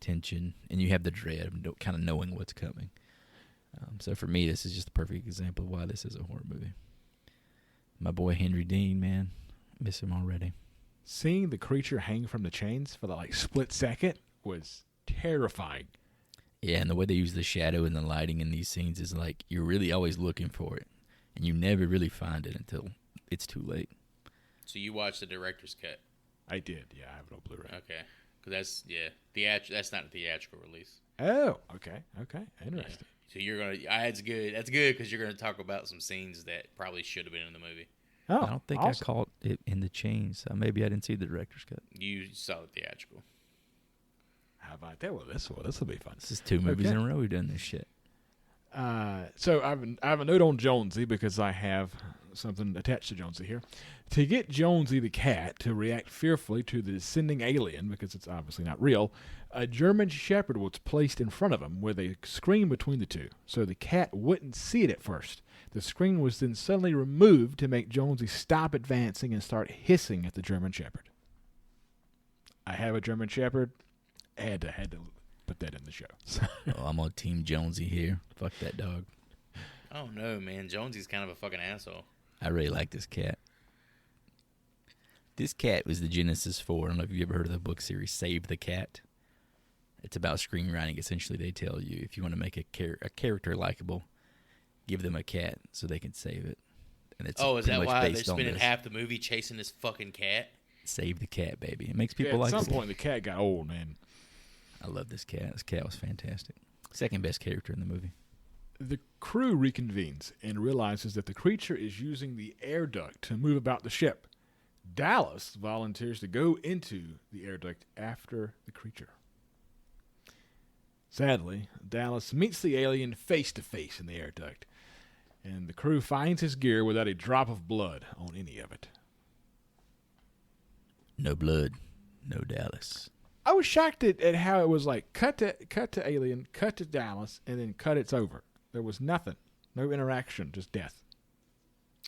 tension, and you have the dread of kind of knowing what's coming. So for me, this is just the perfect example of why this is a horror movie. My boy Henry Dean, man, miss him already. Seeing the creature hang from the chains for the split second was terrifying. Yeah, and the way they use the shadow and the lighting in these scenes is you're really always looking for it, and you never really find it until it's too late. So you watched the director's cut? I did, yeah. I have it on Blu-ray. Okay, because that's not a theatrical release. Oh, okay, interesting. Yeah. So you're gonna. That's good. That's good because you're gonna talk about some scenes that probably should have been in the movie. Oh, I don't think awesome. I caught it in the chains. So maybe I didn't see the director's cut. You saw the theatrical. How about that? Well, this will be fun. This is 2 movies Okay. in a row we've done this shit. So I have a note on Jonesy because I have something attached to Jonesy here. To get Jonesy the cat to react fearfully to the descending alien, because it's obviously not real, a German Shepherd was placed in front of him with a screen between the two, so the cat wouldn't see it at first. The screen was then suddenly removed to make Jonesy stop advancing and start hissing at the German Shepherd. I have a German Shepherd. Had to put that in the show. Oh, I'm on Team Jonesy here. Fuck that dog. I don't know, man. Jonesy's kind of a fucking asshole. I really like this cat. This cat was the genesis for, I don't know if you've ever heard of the book series Save the Cat. It's about screenwriting. Essentially, they tell you if you want to make a character likable, give them a cat so they can save it. And it's Is pretty that much why they're based on spending this. half the movie chasing this fucking cat? Save the cat, baby. It makes Yeah, people like at it. some point, the cat got old, man. I love this cat. This cat was fantastic. Second best character in the movie. The crew reconvenes and realizes that the creature is using the air duct to move about the ship. Dallas volunteers to go into the air duct after the creature. Sadly, Dallas meets the alien face to face in the air duct, and the crew finds his gear without a drop of blood on any of it. No blood, no Dallas. I was shocked at how it was like cut to alien, cut to Dallas, and then cut it's over. There was nothing, no interaction, just death.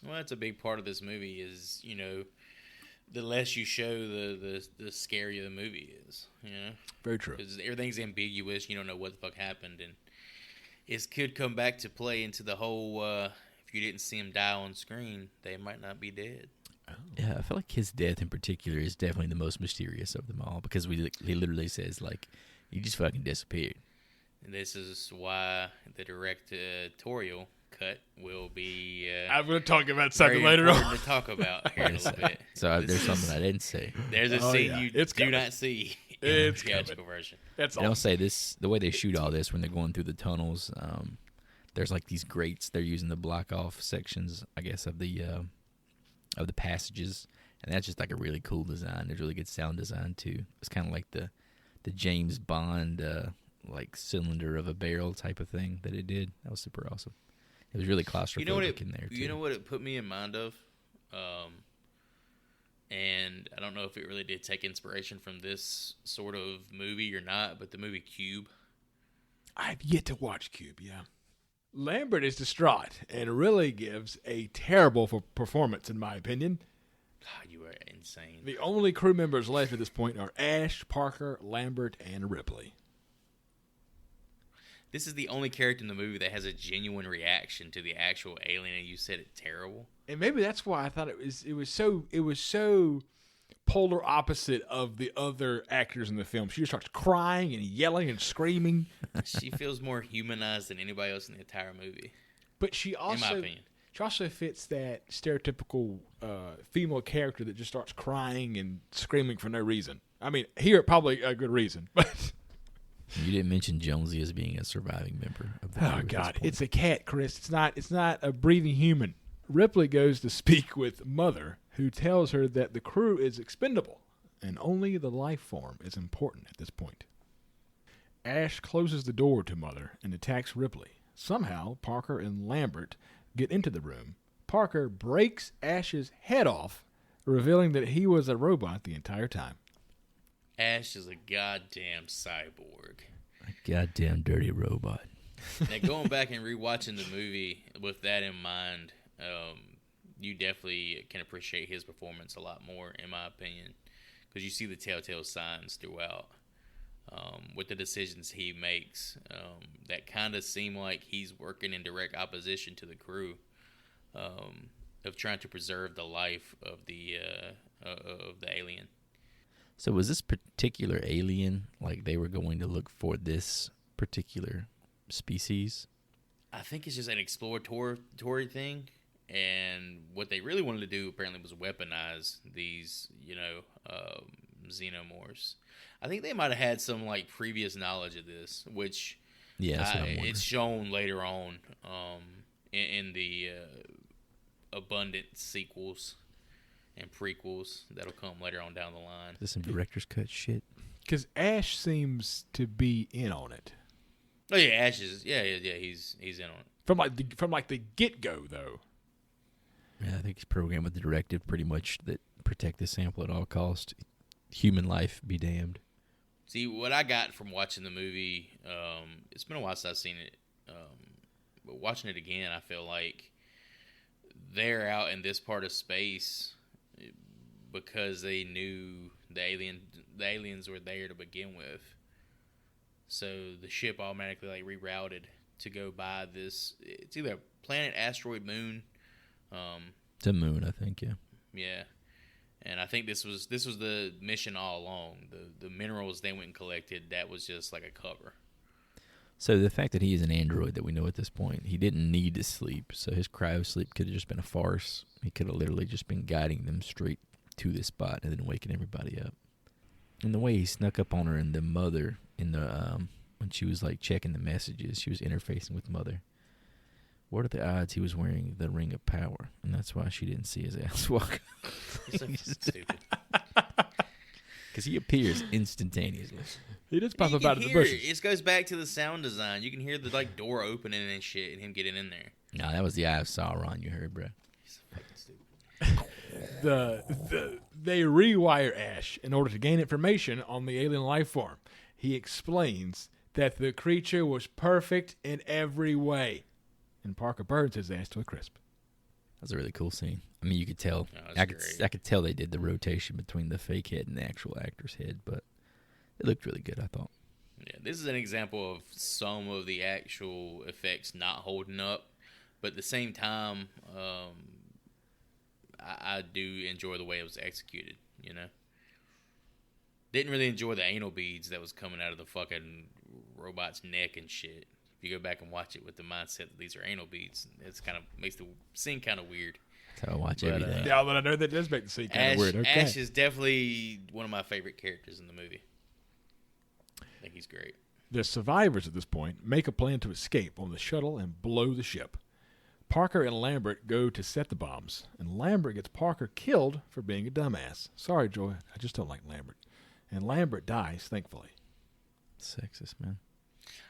Well, that's a big part of this movie is, the less you show, the scarier the movie is, Very true. Because everything's ambiguous. You don't know what the fuck happened. And it could come back to play into the whole, if you didn't see them die on screen, they might not be dead. Yeah, I feel like his death in particular is definitely the most mysterious of them all because he literally says, like, he just fucking disappeared. And this is why the directorial cut will be I'm going to talk about very something later on. important to talk about here in a little bit. So there's something I didn't say. There's a Oh, scene yeah. you It's do coming. not see in It's the theatrical coming. version. That's And all. I'll say this, the way they shoot all this when they're going through the tunnels, there's like these grates they're using to block off sections, I guess, of the passages. And that's just like a really cool design. There's really good sound design too. It's kind of like the James Bond like cylinder of a barrel type of thing that it did. That was super awesome. It was really claustrophobic in there too. You know what it put me in mind of? And I don't know if it really did take inspiration from this sort of movie or not, but the movie Cube. I've yet to watch Cube, yeah. Lambert is distraught and really gives a terrible performance, in my opinion. God, you are insane. The only crew members left at this point are Ash, Parker, Lambert, and Ripley. This is the only character in the movie that has a genuine reaction to the actual alien, and you said it's terrible. And maybe that's why I thought it was so polar opposite of the other actors in the film. She just starts crying and yelling and screaming. She feels more humanized than anybody else in the entire movie, But she in my also opinion. she also fits that stereotypical female character that just starts crying and screaming for no reason. I mean, here probably a good reason, but You didn't mention Jonesy as being a surviving member of the crew oh at this god, point. it's a cat, Chris. It's not a breathing human. Ripley goes to speak with Mother, who tells her that the crew is expendable and only the life form is important at this point. Ash closes the door to Mother and attacks Ripley. Somehow, Parker and Lambert get into the room. Parker breaks Ash's head off, revealing that he was a robot the entire time. Ash is a goddamn cyborg. Goddamn dirty robot. Now, going back and rewatching the movie with that in mind, you definitely can appreciate his performance a lot more, in my opinion, because you see the telltale signs throughout with the decisions he makes that kind of seem like he's working in direct opposition to the crew of trying to preserve the life of the alien. So was this particular alien, like they were going to look for this particular species? I think it's just an exploratory thing, and what they really wanted to do apparently was weaponize these, xenomorphs. I think they might have had some like previous knowledge of this, which Yeah, that's what I'm wondering. it's shown later on in the abundant sequels. and prequels that'll come later on down the line. This some director's cut shit. Because Ash seems to be in on it. Oh yeah, Ash is he's in on it. From the get go though. Yeah, I think he's programmed with the directive pretty much that protect the sample at all costs. Human life be damned. See, what I got from watching the movie, it's been a while since I've seen it, but watching it again, I feel like they're out in this part of space because they knew the aliens were there to begin with. So the ship automatically rerouted to go by this. It's either a planet, asteroid, moon. It's a moon, I think. Yeah. Yeah. And I think this was the mission all along. The minerals they went and collected, that was just like a cover. So the fact that he is an android that we know at this point, he didn't need to sleep. So his cryo sleep could have just been a farce. He could have literally just been guiding them straight to this spot and then waking everybody up. And the way he snuck up on her and the mother in the when she was like checking the messages, she was interfacing with Mother. What are the odds he was wearing the Ring of Power, and that's why she didn't see his ass walk? You're so stupid. Because he appears instantaneously. He just pop You up can out of the hear bushes. it. It goes back to the sound design. You can hear the door opening and shit, and him getting in there. No, that was the Eye of Sauron you heard, bro. He's so fucking stupid. They rewire Ash in order to gain information on the alien life form. He explains that the creature was perfect in every way. And Parker burns his ass to a crisp. That was a really cool scene. I mean, you could tell. Oh, that's great. I could tell they did the rotation between the fake head and the actual actor's head, but it looked really good, I thought. Yeah, this is an example of some of the actual effects not holding up, but at the same time, I do enjoy the way it was executed. You know, didn't really enjoy the anal beads that was coming out of the fucking robot's neck and shit. If you go back and watch it with the mindset that these are anal beads, it's kind of makes the scene kind of weird. That's how I watch But, everything. Now that I know that does make the scene kind of weird. Okay. Ash is definitely one of my favorite characters in the movie. I think he's great. The survivors at this point make a plan to escape on the shuttle and blow the ship. Parker and Lambert go to set the bombs, and Lambert gets Parker killed for being a dumbass. Sorry, Joy, I just don't like Lambert. And Lambert dies, thankfully. Sexist, man.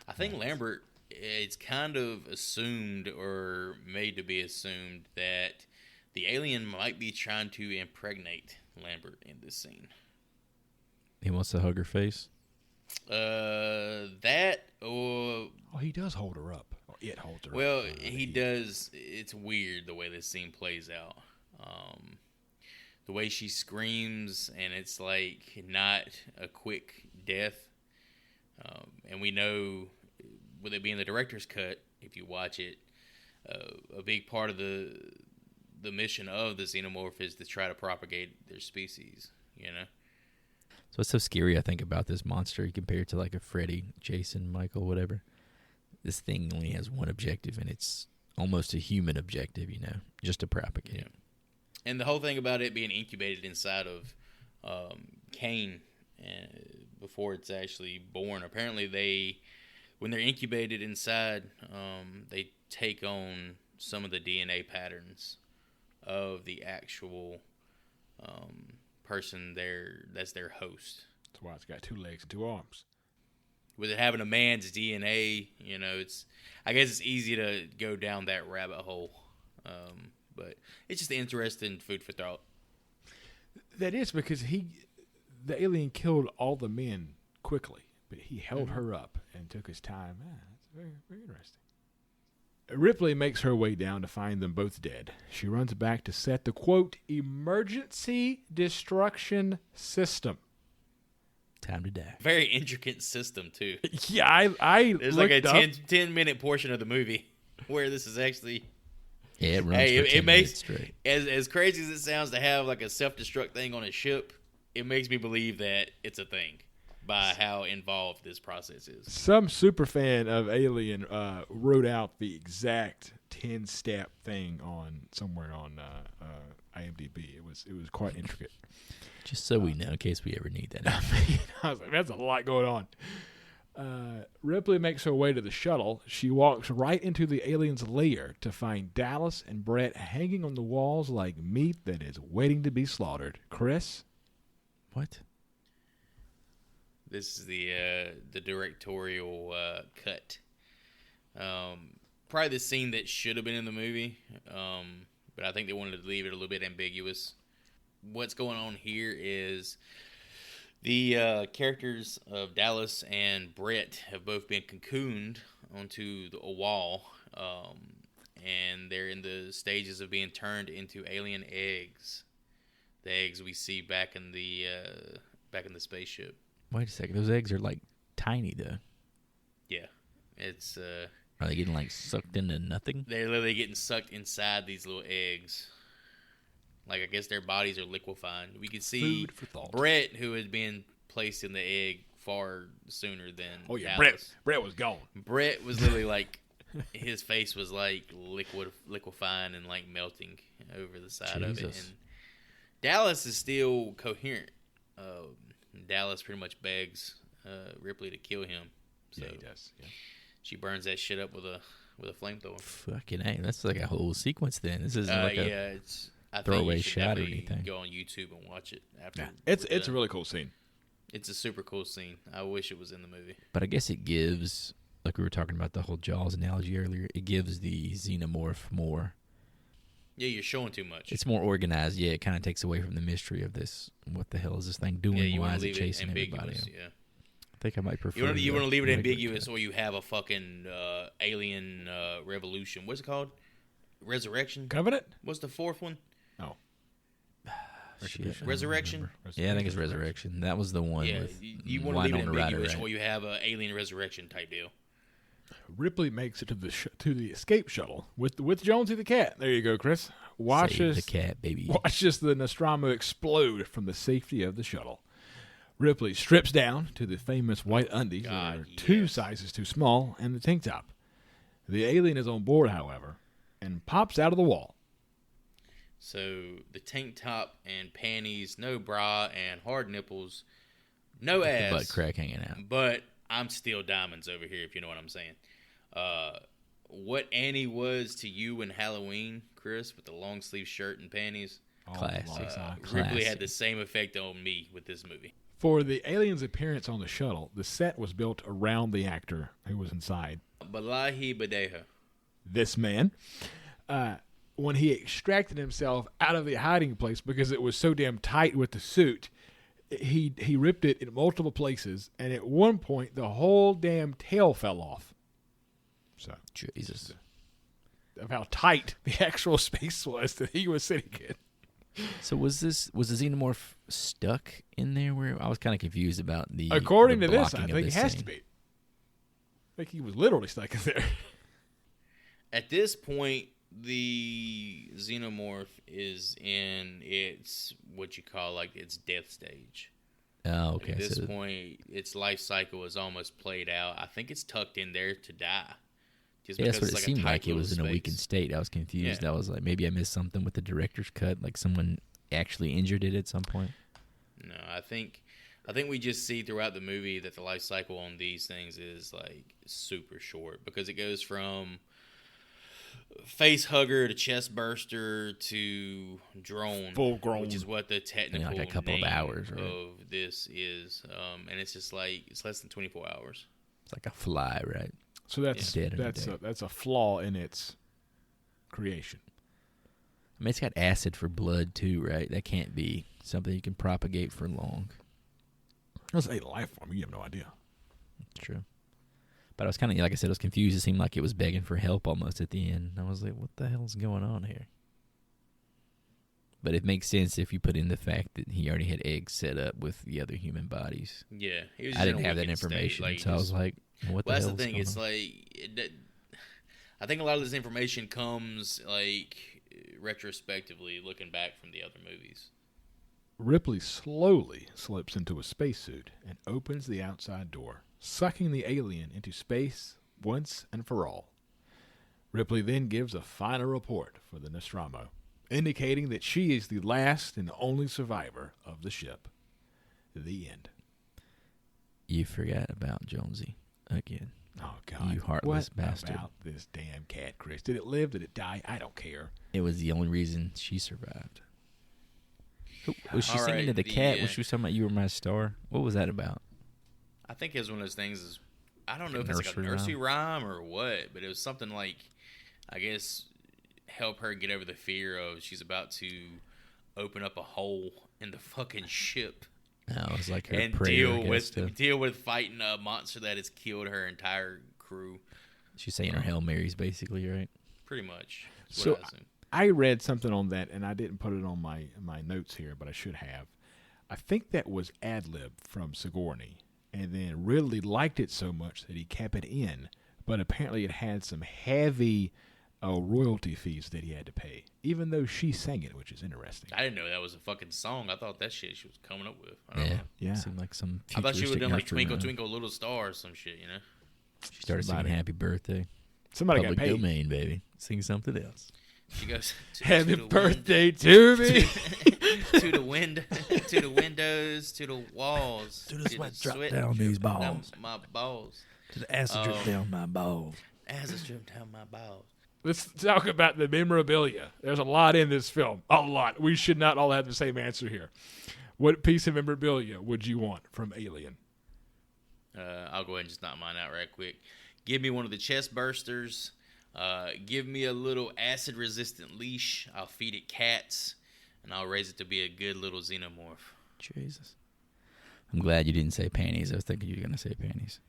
I think Lambert, it's kind of assumed or made to be assumed that the alien might be trying to impregnate Lambert in this scene. He wants to hug her face. That or Oh, he does hold her up. Or it holds her well, up. he does. It's weird the way this scene plays out. The way she screams, and it's like not a quick death. And we know, with it being the director's cut, if you watch it, a big part of the mission of the xenomorph is to try to propagate their species. You know. So what's so scary, I think, about this monster compared to like a Freddy, Jason, Michael, whatever? This thing only has one objective, and it's almost a human objective, you know, just to propagate. Yeah. And the whole thing about it being incubated inside of Kane before it's actually born, apparently when they're incubated inside, they take on some of the DNA patterns of the actual person that's their host. That's why it's got 2 legs and 2 arms. With it having a man's DNA, you know, I guess it's easy to go down that rabbit hole. But it's just interesting food for thought. That is because the alien killed all the men quickly, but he held her up and took his time. That's very, very interesting. Ripley makes her way down to find them both dead. She runs back to set the, quote, emergency destruction system. Time to die. Very intricate system, too. Yeah, I There's like a looked 10-minute portion of the movie where this is actually... Yeah, it runs Hey, for 10 it makes minutes straight. as crazy as it sounds to have like a self-destruct thing on a ship, it makes me believe that it's a thing by how involved this process is. Some super fan of Alien wrote out the exact 10-step thing somewhere on IMDb. It was quite intricate. Just so we know, in case we ever need that. I was like, that's a lot going on. Ripley makes her way to the shuttle. She walks right into the alien's lair to find Dallas and Brett hanging on the walls like meat that is waiting to be slaughtered. Chris? What? This is the directorial cut. Probably the scene that should have been in the movie, but I think they wanted to leave it a little bit ambiguous. What's going on here is the characters of Dallas and Brett have both been cocooned onto a wall, and they're in the stages of being turned into alien eggs. The eggs we see back in the spaceship. Wait a second. Those eggs are like tiny though. Yeah, it's. Are they getting like sucked into nothing? They're literally getting sucked inside these little eggs. Like, I guess their bodies are liquefying. We can see Food for thought. Brett, who had been placed in the egg far sooner than Oh, yeah. Dallas. Brett was gone. Brett was literally like, his face was like liquefying and like melting over the side of it. Jesus. And Dallas is still coherent. Dallas pretty much begs Ripley to kill him. So Yeah, he does. Yeah. she burns that shit up with a flamethrower. Fucking A. That's like a whole sequence then. This isn't like a... Yeah, it's... I throwaway think you should shot or definitely anything. go on YouTube and watch it after. Yeah. we're It's a done. really cool scene. It's a super cool scene. I wish it was in the movie. But I guess it gives, like we were talking about the whole Jaws analogy earlier, it gives the xenomorph more. Yeah, you're showing too much. It's more organized. Yeah, it kind of takes away from the mystery of this. What the hell is this thing doing? yeah, you Why want is to it leave it chasing everybody? ambiguous. Yeah, I think I might prefer. you want the to leave it regular ambiguous, cut. or you have a fucking alien revolution. What's it called? Resurrection. Covenant? What's the fourth one? Oh. Shit, I don't Resurrection? remember. Yeah, I think it's Resurrection. That was the one Yeah, with you want to leave it Winona Ryder, ambiguous, right? or you have an alien resurrection type deal. Ripley makes it to the escape shuttle with Jonesy the cat. There you go, Chris. Save Watches the cat, baby. watches the Nostromo explode from the safety of the shuttle. Ripley strips down to the famous white undies that God, are two yes. sizes too small and the tank top. The alien is on board, however, and pops out of the wall. So the tank top and panties, no bra, and hard nipples, no The ass. butt crack hanging out. But I'm still diamonds over here, if you know what I'm saying. What Annie was to you in Halloween, Chris, with the long sleeve shirt and panties, Classic. Ripley Classic. had the same effect on me with this movie. For the alien's appearance on the shuttle, the set was built around the actor who was inside. Balahi Badeha. This man, when he extracted himself out of the hiding place because it was so damn tight with the suit, he ripped it in multiple places, and at one point the whole damn tail fell off. So Jesus. of how tight the actual space was that he was sitting in. So was the xenomorph stuck in there? Where I was kind of confused about the. According the to this, blocking I of think it this has scene. to be. I think he was literally stuck in there. At this point, the xenomorph is in its, what you call, like, its death stage. Oh, okay. At this So point, its life cycle is almost played out. I think it's tucked in there to die. Just yeah, that's because what it it's seemed a tight like. It was in little a weakened space. state. I was confused. Yeah. I was like, maybe I missed something with the director's cut. Like someone actually injured it at some point. No, I think we just see throughout the movie that the life cycle on these things is like super short, because it goes from face hugger to chest burster to drone, Full grown. which is what the technical like a couple of name hours, right? of this is. And it's just like, it's less than 24 hours. It's like a fly, right? So that's Yeah. Dead in a day. that's a flaw in its creation. I mean, it's got acid for blood too, right? That can't be something you can propagate for long. That's a life form. You have no idea. True. But I was kind of, like I said, I was confused. It seemed like it was begging for help almost at the end. I was like, what the hell's going on here? But it makes sense if you put in the fact that he already had eggs set up with the other human bodies. Yeah, he was I just didn't in a have that weakened state, information, like, so I was just- like, what Well, the that's hell the thing. going It's on? like, I think a lot of this information comes like retrospectively, looking back from the other movies. Ripley slowly slips into a spacesuit and opens the outside door, sucking the alien into space once and for all. Ripley then gives a final report for the Nostromo, indicating that she is the last and only survivor of the ship. The end. You forgot about Jonesy. again. Oh, God. You heartless what bastard. about this damn cat, Chris? Did it live? Did it die? I don't care. It was the only reason she survived. Was she All singing right, to the cat? the, Was she talking about "You Were My Star"? What was that about? I think it was one of those things. I don't know Like if it's like a nursery nursery rhyme or what, but it was something like, I guess, help her get over the fear of she's about to open up a hole in the fucking ship No, it was like her and prayer. I guess, deal with fighting a monster that has killed her entire crew. She's saying her Hail Marys, basically, right? Pretty much. That's So what I assume. I read something on that, and I didn't put it on my notes here, but I should have. I think that was ad-lib from Sigourney, and then Ridley liked it so much that he kept it in, but apparently it had some heavy royalty fees that he had to pay, even though she sang it, which is interesting. I didn't know that was a fucking song. I thought that shit she was coming up with. I don't know. Yeah. Seemed like some. I thought she would have done like nursery Twinkle rhyme. Twinkle Little Star or some shit, you know? She started singing Somebody- "Happy Birthday." Somebody Public got paid. domain, baby. Sing something else. She goes, Happy the birthday to me. to the wind, to the windows, to the walls, To the sweat drop down drip these down balls. my balls, To the acid drip Oh. down my balls. as it dripped down my balls. Let's talk about the memorabilia. There's a lot in this film. A lot. We should not all have the same answer here. What piece of memorabilia would you want from Alien? I'll go ahead and just knock mine out right quick. Give me one of the chest bursters. Give me a little acid-resistant leash. I'll feed it cats, and I'll raise it to be a good little xenomorph. Jesus. I'm glad you didn't say panties. I was thinking you were going to say panties.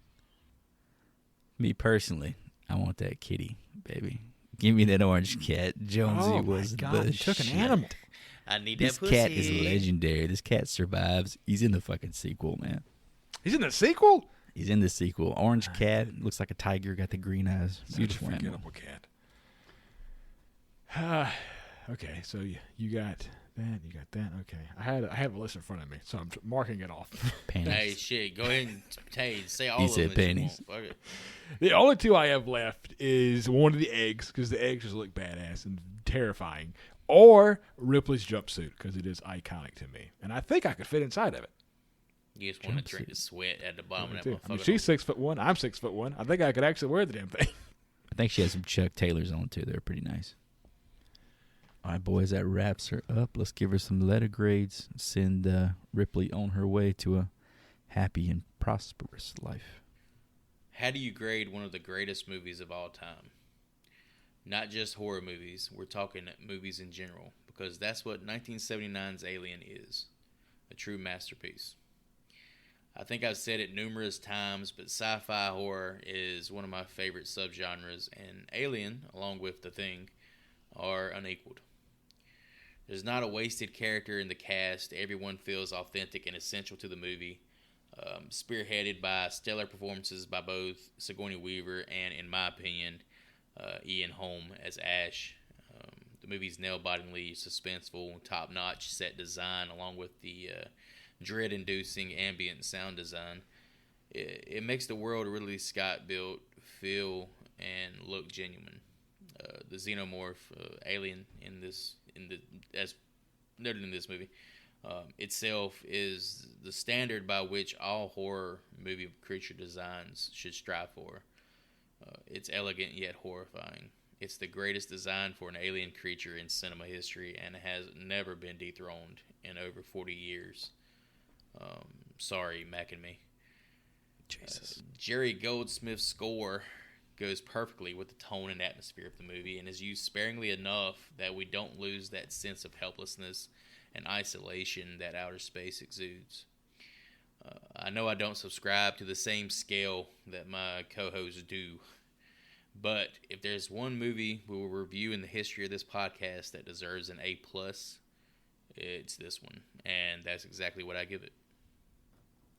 Me personally, I want that kitty, baby. Give me that orange cat. Jonesy Oh, was my God. the You took an shit. animal. I need This that pussy. cat is legendary. This cat survives. He's in the fucking sequel, man. He's in the sequel? He's in the sequel. Orange cat. Looks like a tiger. Got the green eyes. Such Beautiful a animal. forgettable cat. Okay, so you got that. You got that. Okay, I have a list in front of me, so I'm marking it off. Panties. Hey, shit. Go ahead and say all He of said them that you panties. want. Fuck it. The only two I have left is one of the eggs, because the eggs just look badass and terrifying, or Ripley's jumpsuit, because it is iconic to me, and I think I could fit inside of it. You just want to drink the sweat at the bottom of that Too. I mean, motherfucker. she's 6'1". I'm 6'1". I think I could actually wear the damn thing. I think she has some Chuck Taylors on, too. They're pretty nice. All right, boys, that wraps her up. Let's give her some letter grades. Send Ripley on her way to a happy and prosperous life. How do you grade one of the greatest movies of all time? Not just horror movies. We're talking movies in general, because that's what 1979's Alien is. A true masterpiece. I think I've said it numerous times, but sci-fi horror is one of my favorite subgenres, and Alien, along with The Thing, are unequaled. There's not a wasted character in the cast. Everyone feels authentic and essential to the movie. Spearheaded by stellar performances by both Sigourney Weaver and, in my opinion, Ian Holm as Ash. The movie's nail-bitingly suspenseful, top-notch set design, along with the dread-inducing ambient sound design. It makes the world Ridley Scott built feel and look genuine. The xenomorph alien as noted in this movie itself is the standard by which all horror movie creature designs should strive for. It's elegant yet horrifying. It's the greatest design for an alien creature in cinema history and has never been dethroned in over 40 years. Sorry, Mac and me. Jesus. Jerry Goldsmith's score goes perfectly with the tone and atmosphere of the movie and is used sparingly enough that we don't lose that sense of helplessness and isolation that outer space exudes. I know I don't subscribe to the same scale that my co-hosts do, but if there's one movie we will review in the history of this podcast that deserves an A+, it's this one, and that's exactly what I give it.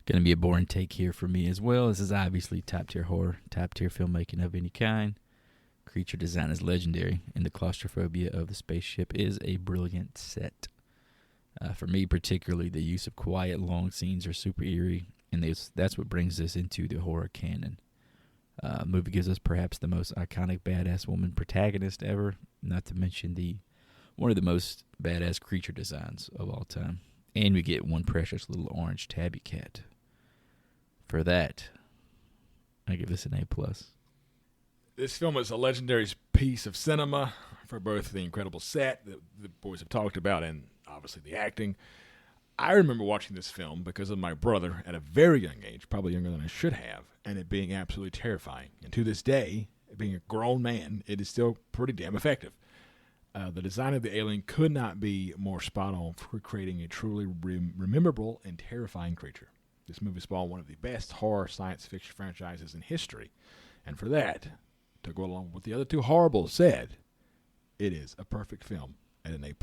Going to be a boring take here for me as well. This is obviously top-tier horror, top-tier filmmaking of any kind. Creature design is legendary, and the claustrophobia of the spaceship is a brilliant set. For me, particularly, the use of quiet, long scenes are super eerie, and that's what brings this into the horror canon. The movie gives us perhaps the most iconic badass woman protagonist ever, not to mention one of the most badass creature designs of all time. And we get one precious little orange tabby cat. For that, I give this an A+. This film is a legendary piece of cinema for both the incredible set that the boys have talked about and obviously the acting. I remember watching this film because of my brother at a very young age, probably younger than I should have, and it being absolutely terrifying. And to this day, being a grown man, it is still pretty damn effective. The design of the alien could not be more spot on for creating a truly rememberable and terrifying creature. This movie spawned one of the best horror science fiction franchises in history. And for that, to go along with the other two horribles said, it is a perfect film at an A+.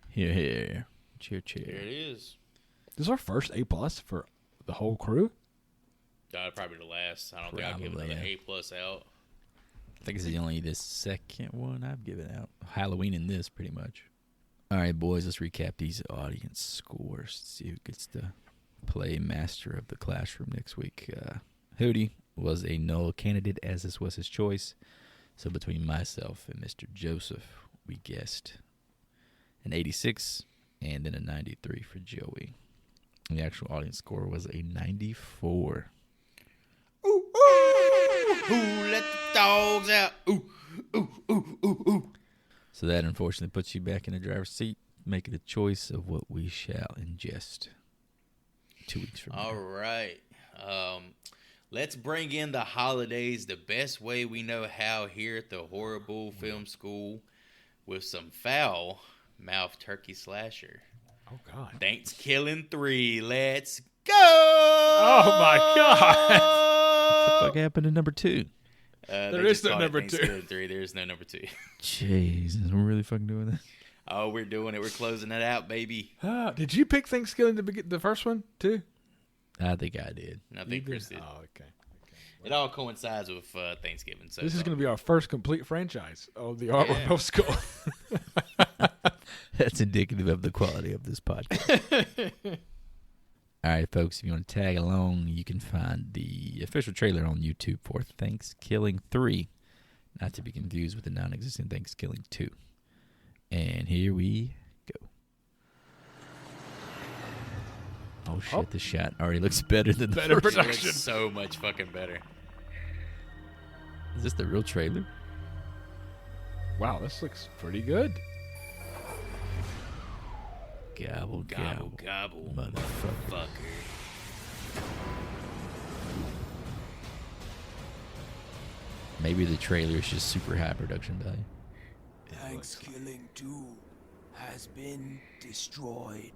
Here, here. Cheer, cheer. Here it is. This is our first A+ for the whole crew? Probably the last. I don't think I'll give Probably, another yeah. A+ out. I think it's only the second one I've given out. Halloween and this, pretty much. All right, boys, let's recap these audience scores. See who gets to play Master of the Classroom next week. Hootie was a null candidate, as this was his choice. So between myself and Mr. Joseph, we guessed an 86 and then a 93 for Joey. And the actual audience score was a 94. Ooh, ooh, let the dogs out. Ooh, ooh, ooh, ooh, ooh. So that unfortunately puts you back in the driver's seat, making a choice of what we shall ingest 2 weeks from now. All right. Let's bring in the holidays the best way we know how here at the Horrible Film School with some foul mouth turkey slasher. Oh, God. Thanksgiving 3. Let's go! Oh, my God. What the fuck happened to number 2? There is no number 2. Thanksgiving 3. There is no number 2. Jesus, we're really fucking doing this? Oh, we're doing it. We're closing it out, baby. Did you pick Thanksgiving to begin the first one, too? I think I did. I think Chris did. Oh, okay. It all coincides with Thanksgiving. So This is going to be our first complete franchise of the Art Film School. That's indicative of the quality of this podcast. All right, folks, if you want to tag along, you can find the official trailer on YouTube for Thanksgiving 3, not to be confused with the non-existent Thanksgiving 2. And here we go. Oh, shit, the shot already looks better than the Better first. It production. looks so much fucking better. Is this the real trailer? Wow, this looks pretty good. Gobble, Gobble, gobble, gobble, motherfucker. motherfucker. Maybe the trailer is just super high production value. Thanksgiving 2 has been destroyed.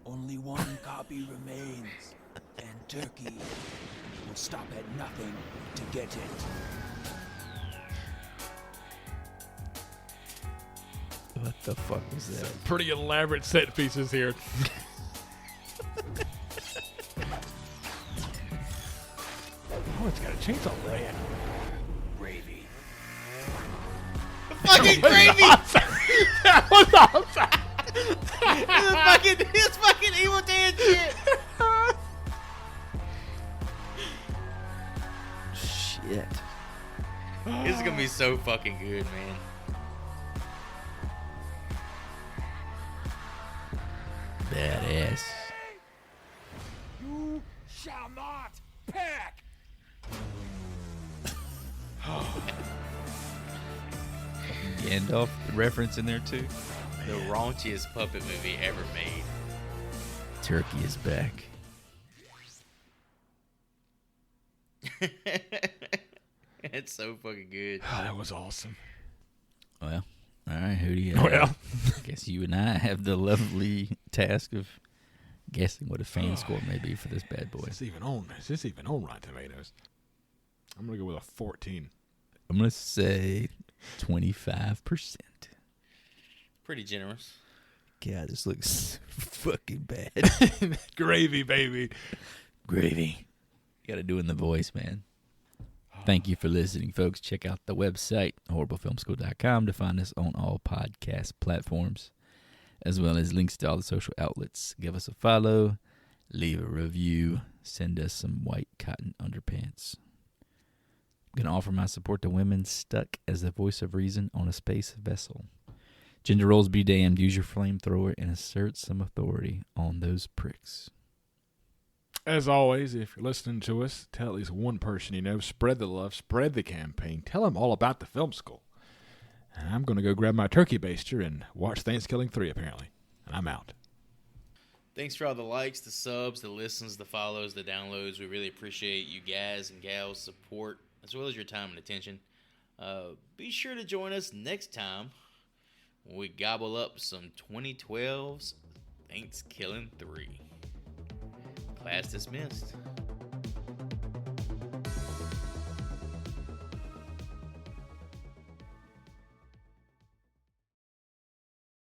Only one copy remains, and Turkey will stop at nothing to get it. What the fuck was that? Pretty elaborate set pieces here. Oh, it's got a chainsaw blade. Gravy. Fucking gravy! That was awesome. It's fucking Evil Dead shit! Shit. This is gonna be so fucking good, man. Badass. You shall not pack. Gandalf reference in there too. The raunchiest puppet movie ever made. Turkey is back. It's so fucking good. Oh, that was awesome. Well, all right, Hootie. Well. I guess you and I have the lovely task of guessing what a fan score may be for this bad boy. Is this even on Rotten Tomatoes? I'm going to go with a 14. I'm going to say 25%. Pretty generous. God, this looks fucking bad. Gravy, baby. Gravy. You got to do it in the voice, man. Thank you for listening, folks. Check out the website, horriblefilmschool.com, to find us on all podcast platforms, as well as links to all the social outlets. Give us a follow, leave a review, send us some white cotton underpants. I'm going to offer my support to women stuck as the voice of reason on a space vessel. Gender roles be damned. Use your flamethrower and assert some authority on those pricks. As always, if you're listening to us, tell at least one person you know. Spread the love. Spread the campaign. Tell them all about the film school. And I'm going to go grab my turkey baster and watch Thanksgiving 3, apparently. And I'm out. Thanks for all the likes, the subs, the listens, the follows, the downloads. We really appreciate you guys and gals' support, as well as your time and attention. Be sure to join us next time when we gobble up some 2012's Thanksgiving 3. Class dismissed.